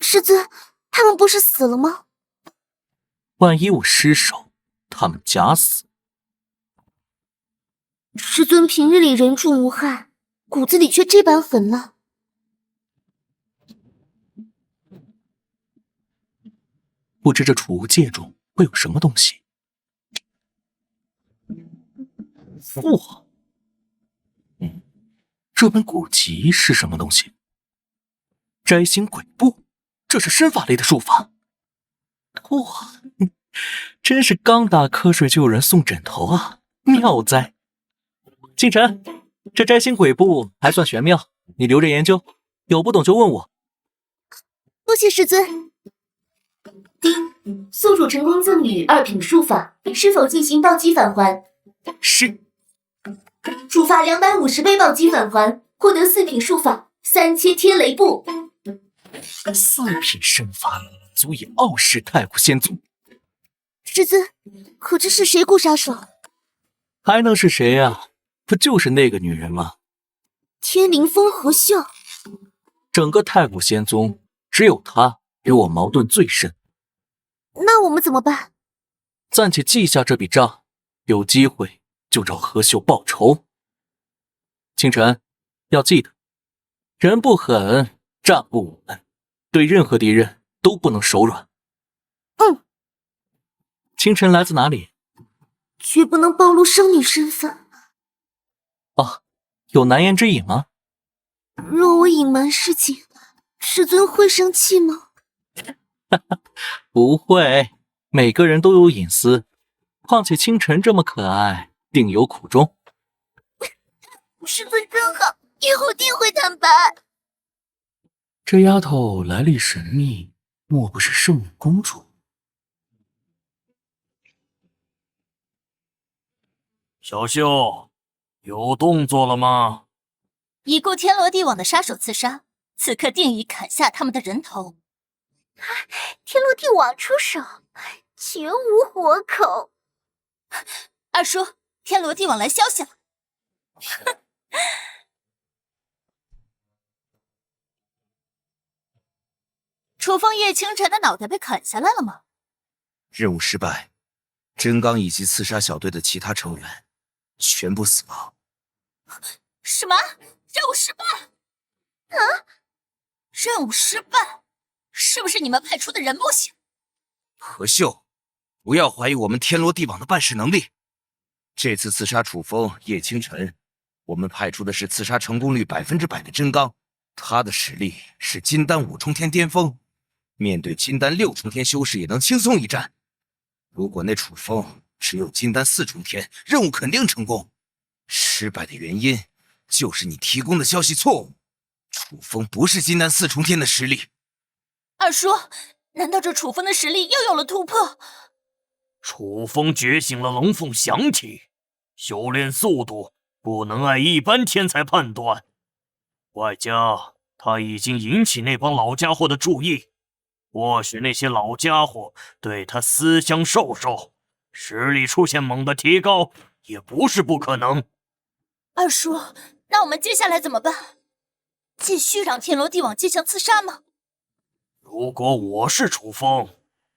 师尊，他们不是死了吗？万一我失手，他们假死。师尊平日里人畜无害，骨子里却这般狠辣。不知这储物戒中会有什么东西？哇，这本古籍是什么东西？摘星鬼步，这是身法类的术法。哇，真是刚打瞌睡就有人送枕头啊，妙哉！清晨，这摘星鬼步还算玄妙，你留着研究，有不懂就问我。多谢师尊。丁，宿主成功赠予2品术法，是否进行暴击返还？是。触发250倍暴击返还，获得4品术法3000天雷步。4品身法足以傲视太古仙宗。师尊，可这是谁雇杀手？还能是谁啊？不就是那个女人吗？天灵风和笑。整个太古仙宗只有她与我矛盾最深。那我们怎么办？暂且记下这笔账，有机会就找何秀报仇。清晨，要记得，人不狠，战不稳，对任何敌人都不能手软。清晨来自哪里？绝不能暴露生女身份。哦，有难言之隐吗？若我隐瞒事情，师尊会生气吗？不会，每个人都有隐私，况且清晨这么可爱，定有苦衷。师尊真好，以后定会坦白。这丫头来历神秘，莫不是圣女公主？小秀，有动作了吗？已故天罗地网的杀手刺杀，此刻定已砍下他们的人头。天罗地网出手，绝无活口。二叔，天罗地网来消息了。楚风叶清晨的脑袋被砍下来了吗？任务失败，真刚以及刺杀小队的其他成员全部死亡。什么？任务失败？任务失败？是不是你们派出的人不行？何秀，不要怀疑我们天罗地网的办事能力。这次刺杀楚风、叶清晨，我们派出的是刺杀成功率100%的真刚，他的实力是金丹5重天巅峰，面对金丹6重天修士也能轻松一战。如果那楚风只有金丹4重天，任务肯定成功。失败的原因就是你提供的消息错误，楚风不是金丹4重天的实力。二叔，难道这楚风的实力又有了突破？楚风觉醒了龙凤祥体，修炼速度不能按一般天才判断，外加他已经引起那帮老家伙的注意，或许那些老家伙对他思乡授受，实力出现猛的提高也不是不可能。二叔，那我们接下来怎么办？继续让天罗地网进行刺杀吗？如果我是楚风，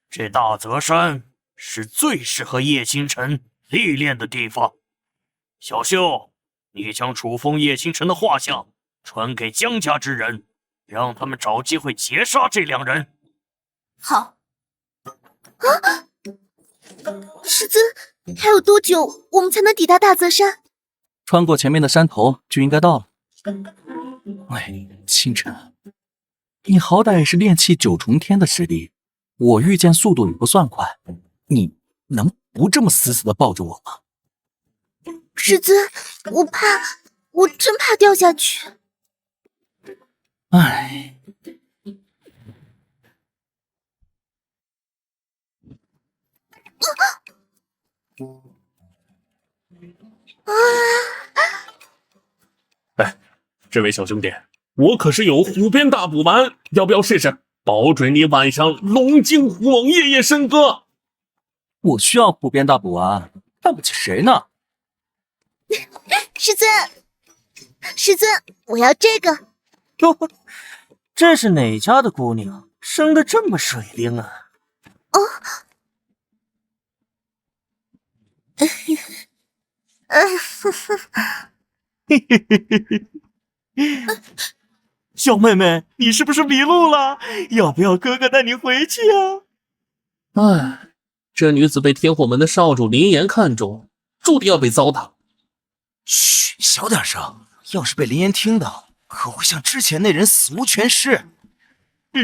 这大泽山是最适合叶星辰历练的地方。小秀，你将楚风、叶星辰的画像传给江家之人，让他们找机会截杀这两人。好。师尊，还有多久我们才能抵达大泽山？穿过前面的山头就应该到了。哎，星辰，你好歹也是炼气9重天的实力，我御剑速度也不算快，你能不这么死死的抱着我吗？师尊，我真怕掉下去。唉。哎，这位小兄弟，我可是有虎鞭大补丸，要不要试试？保准你晚上龙精虎猛，夜夜笙歌。我需要虎鞭大补丸，看不起谁呢？师尊，我要这个。哟，这是哪家的姑娘，生得这么水灵啊？哦。小妹妹，你是不是迷路了？要不要哥哥带你回去啊？唉，这女子被天火门的少主林岩看中，注定要被糟蹋。嘘，小点声，要是被林岩听到，可会像之前那人死无全尸。你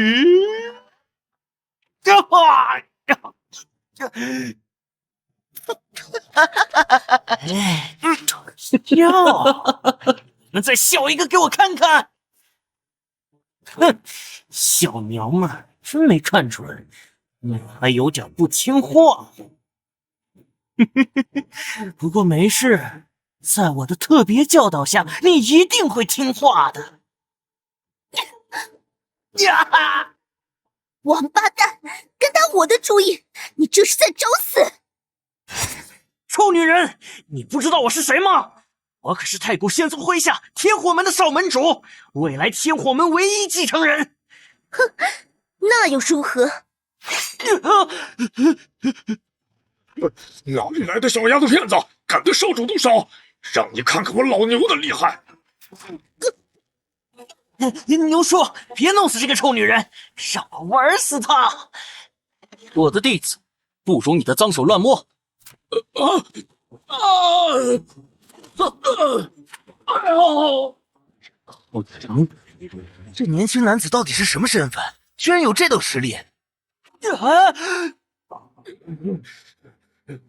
们再笑一个给我看看！哼，小娘们儿真没看准，你还有点不听话。不过没事，在我的特别教导下，你一定会听话的。呀！王八蛋，敢打我的主意，你这是在找死！臭女人，你不知道我是谁吗？我可是太古仙宗麾下天火门的少门主，未来天火门唯一继承人。哼，那又如何？哪里来的小丫头片子，敢对少主动手？让你看看我老牛的厉害！牛叔，别弄死这个臭女人，让我玩死她！我的弟子，不容你的脏手乱摸！哎呦！好强！这年轻男子到底是什么身份？居然有这等实力！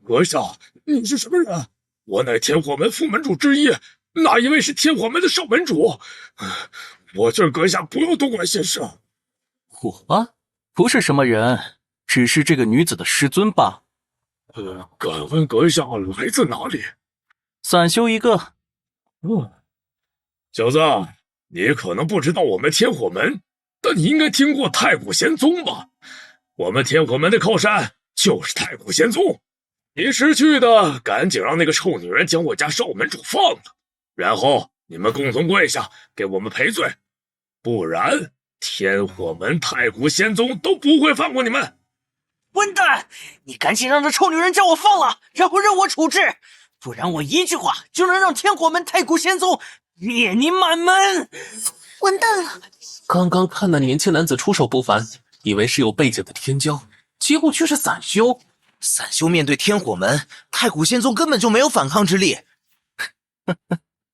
阁下，你是什么人？我乃天火门副门主之一，哪一位是天火门的少门主？我劝阁下不要多管闲事。我不是什么人，只是这个女子的师尊罢。敢问阁下来自哪里？散修一个。小子，你可能不知道我们天火门，但你应该听过太古仙宗吧？我们天火门的靠山就是太古仙宗。你识趣的，赶紧让那个臭女人将我家少门主放了，然后你们共同跪下给我们赔罪，不然天火门、太古仙宗都不会放过你们。混蛋！你赶紧让这臭女人将我放了，然后任我处置，不然我一句话就能让天火门、太古仙宗灭你满门！完蛋了！刚刚看那年轻男子出手不凡，以为是有背景的天骄，结果却是散修。散修面对天火门，太古仙宗根本就没有反抗之力。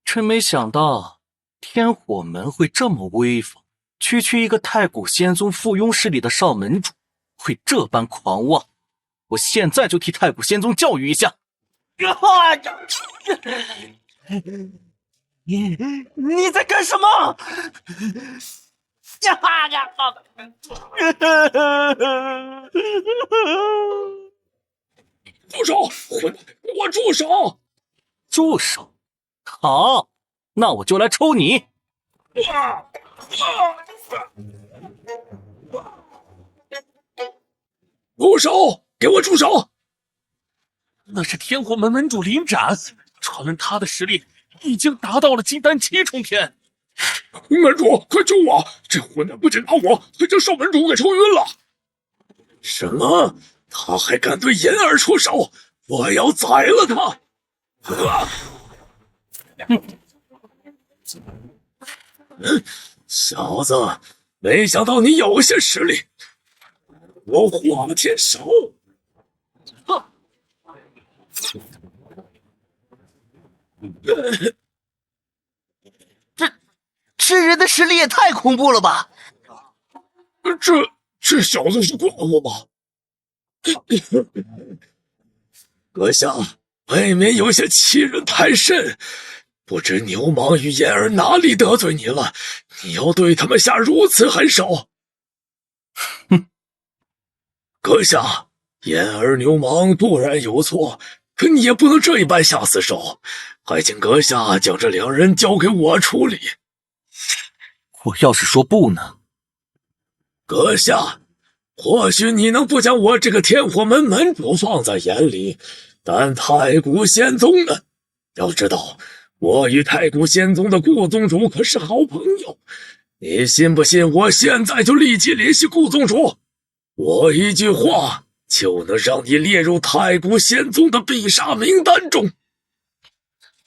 真没想到天火门会这么威风，区区一个太古仙宗附庸势力的少门主会这般狂妄。我现在就替太古仙宗教育一下。你在干什么？住手！混蛋，给我住手！住手！好，那我就来抽你！住手！给我住手！那是天火门门主林斩，传闻他的实力已经达到了金丹7重天。门主，快救我！这混蛋不仅打我，还将少门主给抽晕了。什么？他还敢对银儿出手？我要宰了他！小子，没想到你有些实力。我华天手！这人的实力也太恐怖了吧！这小子是怪物吗？阁下未免有些欺人太甚，不知牛蟒与燕儿哪里得罪你了？你要对他们下如此狠手？哼！阁下，燕儿牛蟒固然有错，可你也不能这一般下死手，还请阁下将这2人交给我处理。我要是说不呢？阁下，或许你能不将我这个天火门门主放在眼里，但太古仙宗呢？要知道，我与太古仙宗的顾宗主可是好朋友。你信不信我现在就立即联系顾宗主，我一句话就能让你列入太古仙宗的必杀名单中。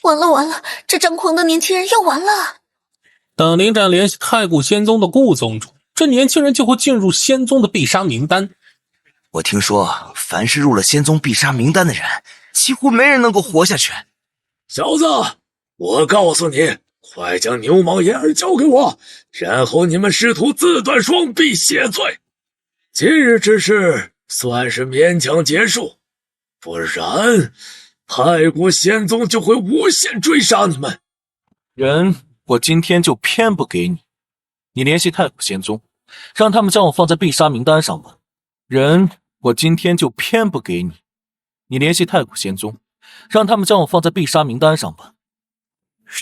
完了完了，这张狂的年轻人要完了。等林斩联系太古仙宗的顾宗主，这年轻人就会进入仙宗的必杀名单。我听说，凡是入了仙宗必杀名单的人，几乎没人能够活下去。小子，我告诉你，快将牛蟒燕儿交给我，然后你们师徒自断双臂谢罪。今日之事算是勉强结束，不然太古仙宗就会无限追杀你们。人我今天就偏不给你，你联系太古仙宗，让他们将我放在必杀名单上吧。人我今天就偏不给你，你联系太古仙宗，让他们将我放在必杀名单上吧。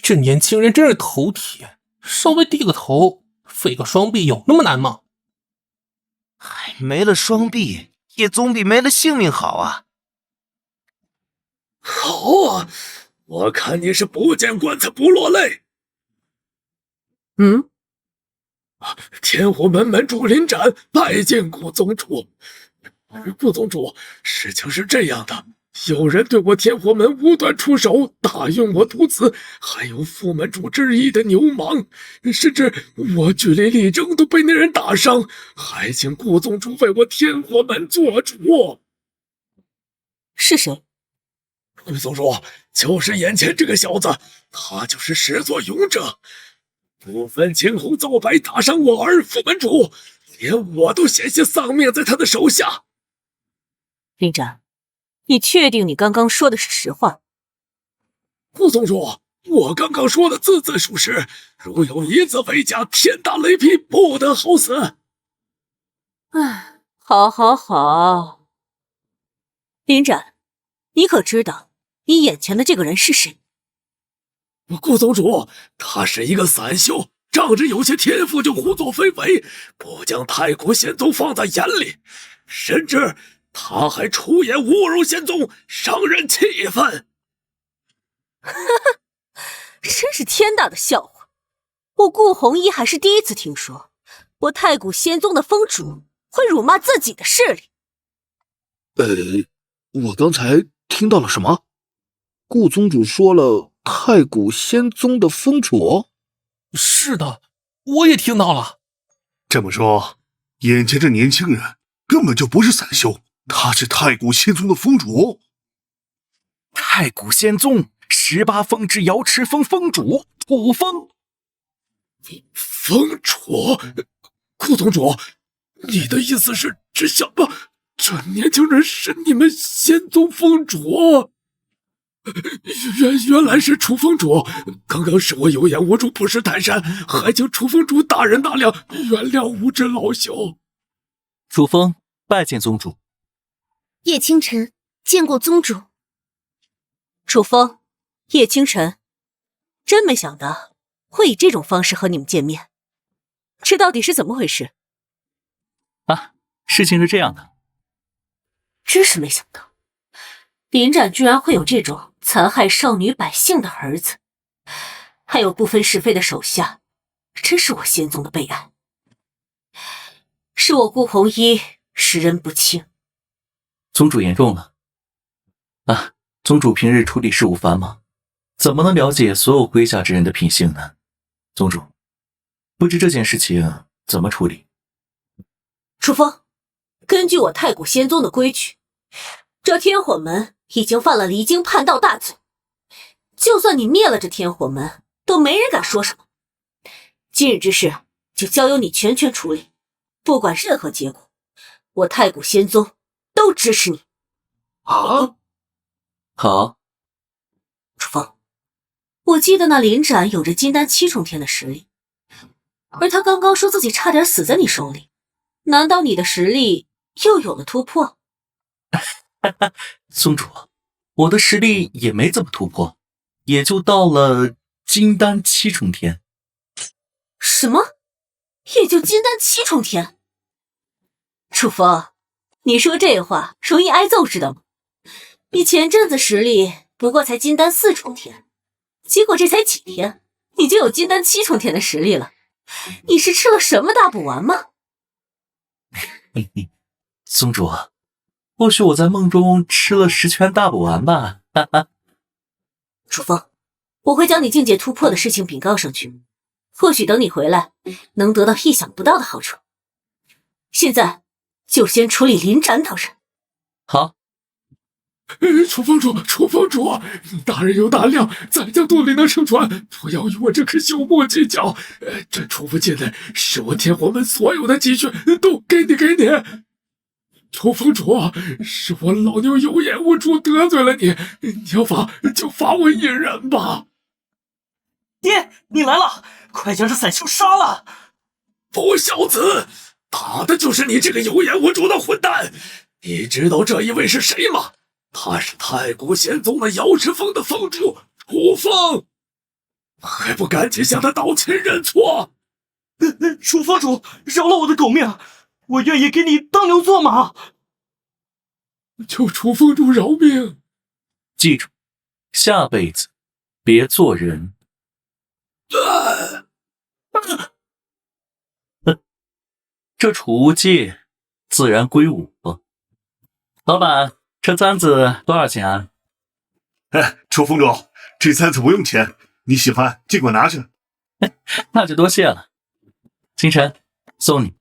这年轻人真是头铁，稍微低个头，废个双臂有那么难吗？没了双臂也总比没了性命好啊。好啊，我看你是不见棺材不落泪。天火门门主林斩拜见顾宗主。顾宗主，事情是这样的，有人对我天火门无端出手，打晕我徒子，还有副门主之一的牛蟒，甚至我据理力争都被那人打伤，还请顾宗主为我天火门做主。是谁？顾宗主，就是眼前这个小子，他就是始作俑者，不分青红皂白打伤我儿副门主，连我都险些丧命在他的手下。林斩，你确定你刚刚说的是实话？顾宗主，我刚刚说的字字属实，如有一字为假，天打雷劈，不得好死。好好好。林斩，你可知道你眼前的这个人是谁？顾宗主，他是一个散修，仗着有些天赋就胡作非为，不将太古仙宗放在眼里，甚至他还出言侮辱仙宗，让人气愤。真是天大的笑话！我顾红衣还是第一次听说，我太古仙宗的宗主会辱骂自己的势力。我刚才听到了什么？顾宗主说了太古仙宗的宗主？是的，我也听到了。这么说，眼前这年轻人根本就不是散修，他是太古仙宗的宗主。太古仙宗18峰之瑶池峰峰主楚风。峰主？顾宗主，你的意思是这小子，这年轻人是你们仙宗峰主？原来是楚风主，刚刚是我有眼无珠，不识泰山，还请楚风主大人大量，原谅无知老朽。楚风拜见宗主。叶清晨见过宗主。楚风，叶清晨，真没想到会以这种方式和你们见面，这到底是怎么回事？事情是这样的，真是没想到，林展居然会有这种残害少女百姓的儿子，还有不分是非的手下，真是我仙宗的悲哀。是我顾红衣识人不清。宗主言重了。宗主平日处理事务繁忙，怎么能了解所有麾下之人的品性呢？宗主，不知这件事情怎么处理？楚风，根据我太古仙宗的规矩，这天火门已经犯了离经叛道大罪，就算你灭了这天火门，都没人敢说什么。今日之事就交由你全权处理，不管任何结果，我太古仙宗都支持你。好。楚风，我记得那林展有着金丹7重天的实力，而他刚刚说自己差点死在你手里，难道你的实力又有了突破？宗主，我的实力也没怎么突破，也就到了金丹7重天。什么？也就金丹7重天？楚风，你说这话容易挨揍知道吗？你前阵子实力不过才金丹4重天，结果这才几天，你就有金丹7重天的实力了，你是吃了什么大补丸吗？宗主，或许我在梦中吃了10圈大补丸吧。楚风，我会将你境界突破的事情禀告上去，或许等你回来能得到意想不到的好处。现在就先处理林展等人。好。楚风主，大人有大量，再将肚里能盛传，不要与我这颗朽木计较。这楚风境内是我天火门所有的积蓄，都给你。楚风主，是我老牛有眼无珠得罪了你，你要罚就罚我一人吧。爹，你来了，快将这散修杀了！不孝子，打的就是你这个有眼无珠的混蛋！你知道这一位是谁吗？他是太古仙宗的瑶池峰的峰主楚风，还不赶紧向他道歉认错？楚峰主，饶了我的狗命，我愿意给你当牛做马。求楚峰主饶命！记住，下辈子别做人。这储物戒自然归我。老板，这簪子多少钱啊？楚峰主，这簪子不用钱，你喜欢尽管拿着。那就多谢了。清晨，送你。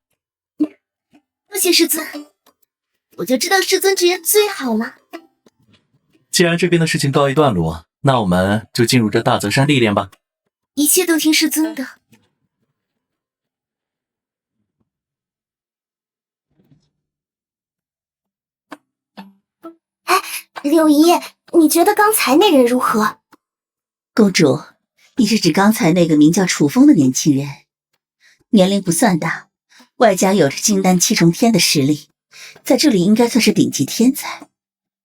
多谢师尊，我就知道师尊之人最好了。既然这边的事情告一段落，那我们就进入这大泽山历练吧。一切都听师尊的。柳姨，你觉得刚才那人如何？公主，你是指刚才那个名叫楚风的年轻人？年龄不算大，外加有着金丹7重天的实力，在这里应该算是顶级天才。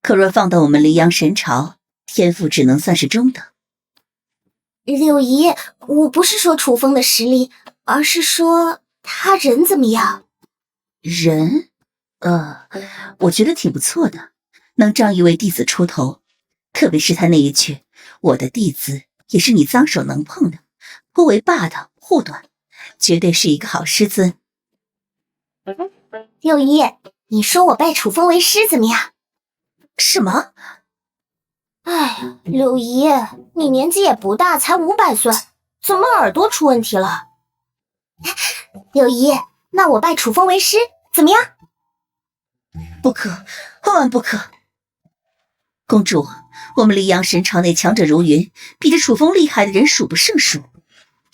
可若放到我们黎阳神朝，天赋只能算是中等。柳姨，我不是说楚风的实力，而是说他人怎么样？人？我觉得挺不错的，能仗一位弟子出头，特别是他那一句“我的弟子也是你脏手能碰的”，颇为霸道护短，绝对是一个好师尊。柳姨，你说我拜楚风为师怎么样？什么？哎，柳姨，你年纪也不大，才500岁，怎么耳朵出问题了？柳姨，那我拜楚风为师怎么样？不可，万万不可！公主，我们黎阳神朝内强者如云，比这楚风厉害的人数不胜数，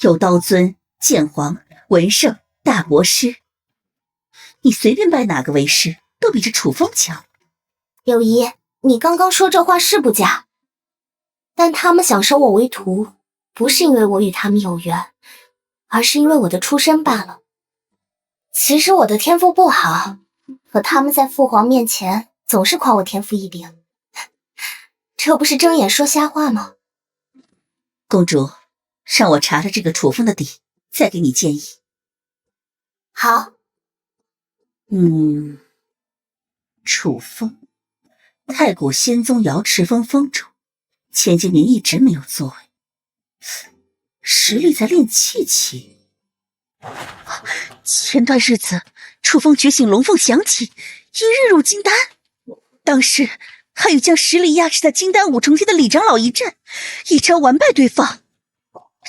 有刀尊、剑皇、文圣、大国师，你随便拜哪个为师，都比这楚风强。柳姨，你刚刚说这话是不假？但他们想收我为徒，不是因为我与他们有缘，而是因为我的出身罢了。其实我的天赋不好，可他们在父皇面前总是夸我天赋异禀，这不是睁眼说瞎话吗？公主，让我查查这个楚风的底，再给你建议。好。楚风，太古仙宗瑶池峰峰主，前几年一直没有作为，实力在炼气期。前段日子，楚风觉醒龙凤响起，一日入金丹，当时还有将实力压制在金丹5重天的李长老一战，一招完败对方。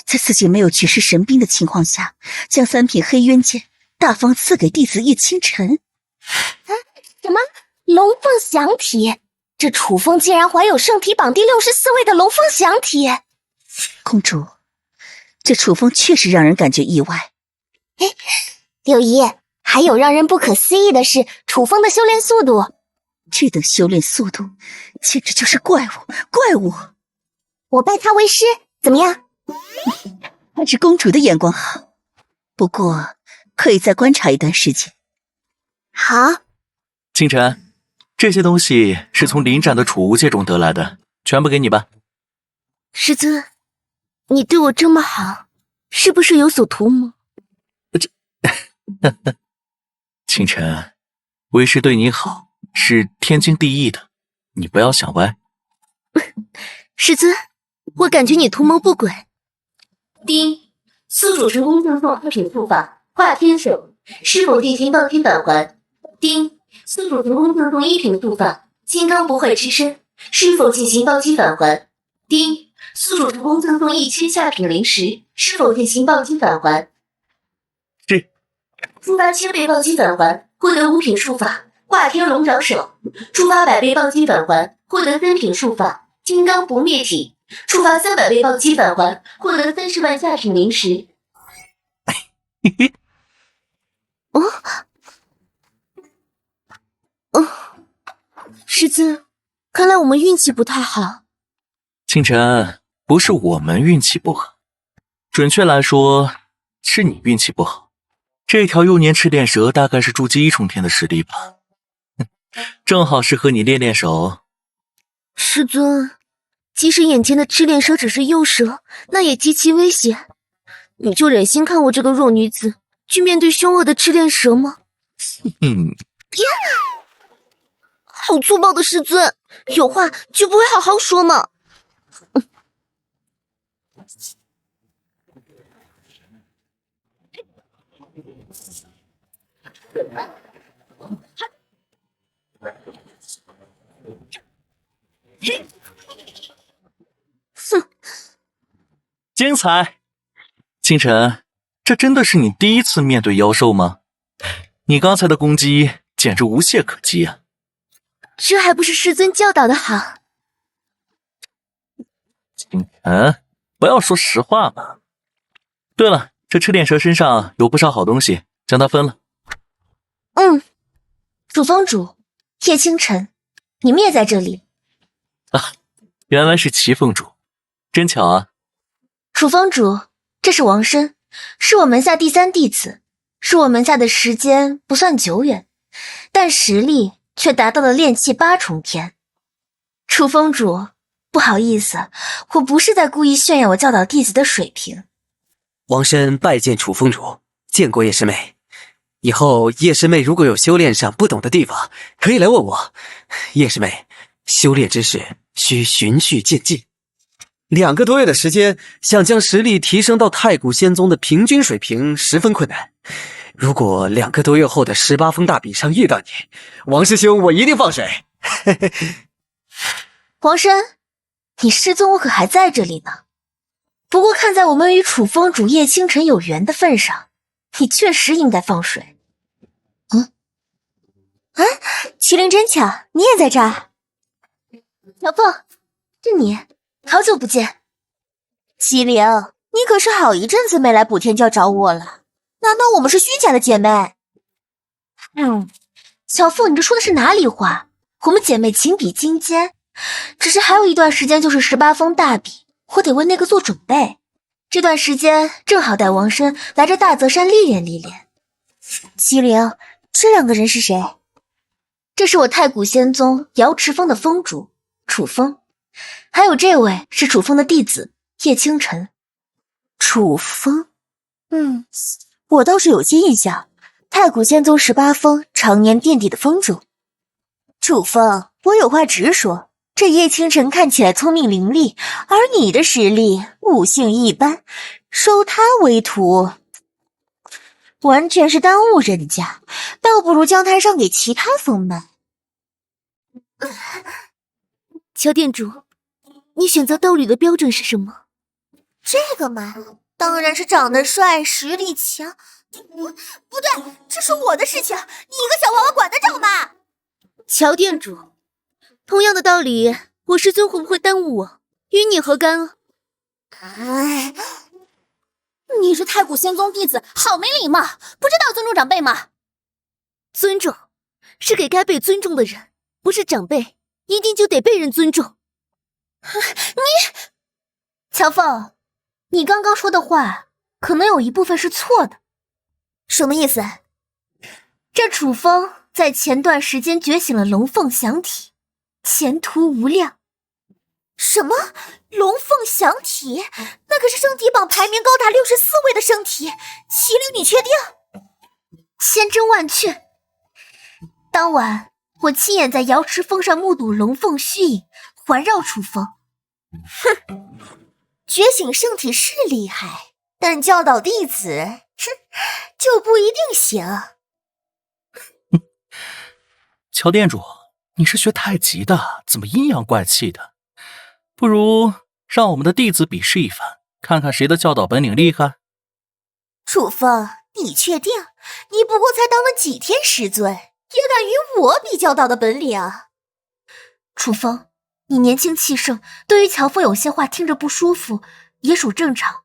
在自己没有绝世神兵的情况下，将3品黑渊剑大方赐给弟子叶清晨。什么龙凤响体？这楚风竟然怀有圣体榜第64位的龙凤响体！公主，这楚风确实让人感觉意外。六姨，还有让人不可思议的是楚风的修炼速度。这等修炼速度，简直就是怪物！我拜他为师，怎么样？还是公主的眼光好，不过可以再观察一段时间。好。清晨，这些东西是从临展的储物戒中得来的，全部给你吧。师尊，你对我这么好，是不是有所图谋？清晨，为师对你好是天经地义的，你不要想歪。师尊，我感觉你图谋不轨。丁，宿主成功赠送2品术法化天手，是否进行暴击返还？丁，宿主成功赠送1品术法金刚不坏之身，是否进行暴击返还？丁，宿主成功赠送1000下品灵石，是否进行暴击返还？是。触发1000倍暴击返还，获得5品术法化天龙爪手；触发100倍暴击返还，获得3品术法金刚不灭体；触发300倍暴击返还，获得30万下品灵石。师尊，看来我们运气不太好。清晨，不是我们运气不好，准确来说是你运气不好。这条幼年赤练蛇大概是筑基1重天的实力吧，正好适合你练练手。师尊，即使眼前的赤练蛇只是幼蛇，那也极其危险。你就忍心看我这个弱女子去面对凶恶的赤练蛇吗？好粗暴的师尊，有话就不会好好说吗？哼，精彩！清晨，这真的是你第一次面对妖兽吗？你刚才的攻击简直无懈可击啊！这还不是师尊教导的好。清晨，不要说实话嘛。对了，这赤练蛇身上有不少好东西，将它分了。楚风主，叶清晨，你们也在这里啊？原来是齐凤主，真巧啊！楚风主，这是王申，是我门下第3弟子，是我门下的时间不算久远，但实力却达到了炼气8重天。楚风主，不好意思，我不是在故意炫耀我教导弟子的水平。王申拜见楚风主，见过叶师妹。以后叶师妹如果有修炼上不懂的地方，可以来问我。叶师妹，修炼之事需循序渐进。2个多月的时间，想将实力提升到太古仙宗的平均水平十分困难。如果2个多月后的18峰大比上遇到你，王师兄我一定放水。王申，你师尊我可还在这里呢。不过看在我们与楚风主叶清晨有缘的份上，你确实应该放水。麒麟真巧，你也在这儿。小凤，是你，好久不见。麒麟，你可是好一阵子没来补天教找我了，难道我们是虚假的姐妹？小凤，你这说的是哪里话？我们姐妹情比金坚，只是还有一段时间就是18封大比，我得为那个做准备。这段时间正好带王申来这大泽山历练历练。麒麟，这2个人是谁？这是我太古仙宗瑶池峰的峰主楚风，还有这位是楚风的弟子叶清晨。楚风，我倒是有些印象，太古仙宗18峰常年垫底的峰主。楚风，我有话直说，这叶清晨看起来聪明伶俐，而你的实力悟性一般，收他为徒完全是耽误人家，倒不如将他让给其他宗门。乔店主，你选择道侣的标准是什么？这个嘛，当然是长得帅、实力强。不对，这是我的事情，你一个小娃娃管得着吗？乔店主，同样的道理，我师尊会不会耽误我？与你何干啊？哎，你是太古仙宗弟子，好没礼貌，不知道尊重长辈吗？尊重是给该被尊重的人，不是长辈一定就得被人尊重。你，乔凤，你刚刚说的话可能有一部分是错的。什么意思？这楚风在前段时间觉醒了龙凤祥体，前途无量。什么？龙凤祥体？那可是圣体榜排名高达64位的圣体，麒麟，你确定？千真万确。当晚我亲眼在瑶池峰上目睹龙凤虚影环绕楚风。哼，觉醒圣体是厉害，但教导弟子，就不一定行。乔店主，你是学太极的，怎么阴阳怪气的？不如让我们的弟子比试一番，看看谁的教导本领厉害。楚风，你确定？你不过才当了几天师尊，也敢与我比教导的本领？楚风，你年轻气盛，对于乔峰有些话听着不舒服，也属正常。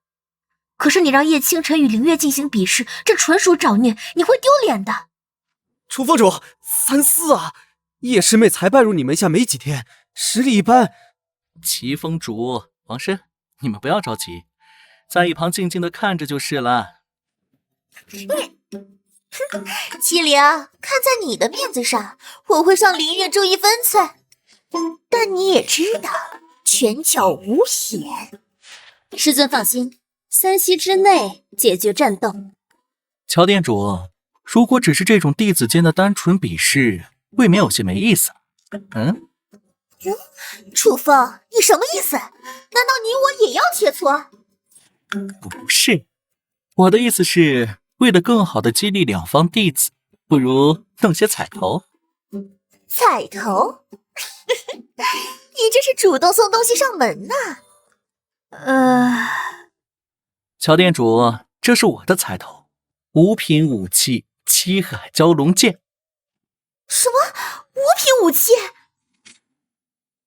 可是你让叶清晨与凌月进行比试，这纯属找虐，你会丢脸的。楚峰主，34啊！叶师妹才拜入你门下没几天，实力一般。齐峰主、王申，你们不要着急，在一旁静静的看着就是了。麒麟，看在你的面子上，我会上凌月注一分寸。但你也知道，拳脚无险。师尊放心，3息之内解决战斗。乔店主，如果只是这种弟子间的单纯比试，未免有些没意思。楚风，你什么意思？难道你我也要切磋？不是，我的意思是，为了更好的激励两方弟子，不如弄些彩头。彩头？你这是主动送东西上门呢。乔店主，这是我的彩头，5品武器七海蛟龙剑。什么？5品武器？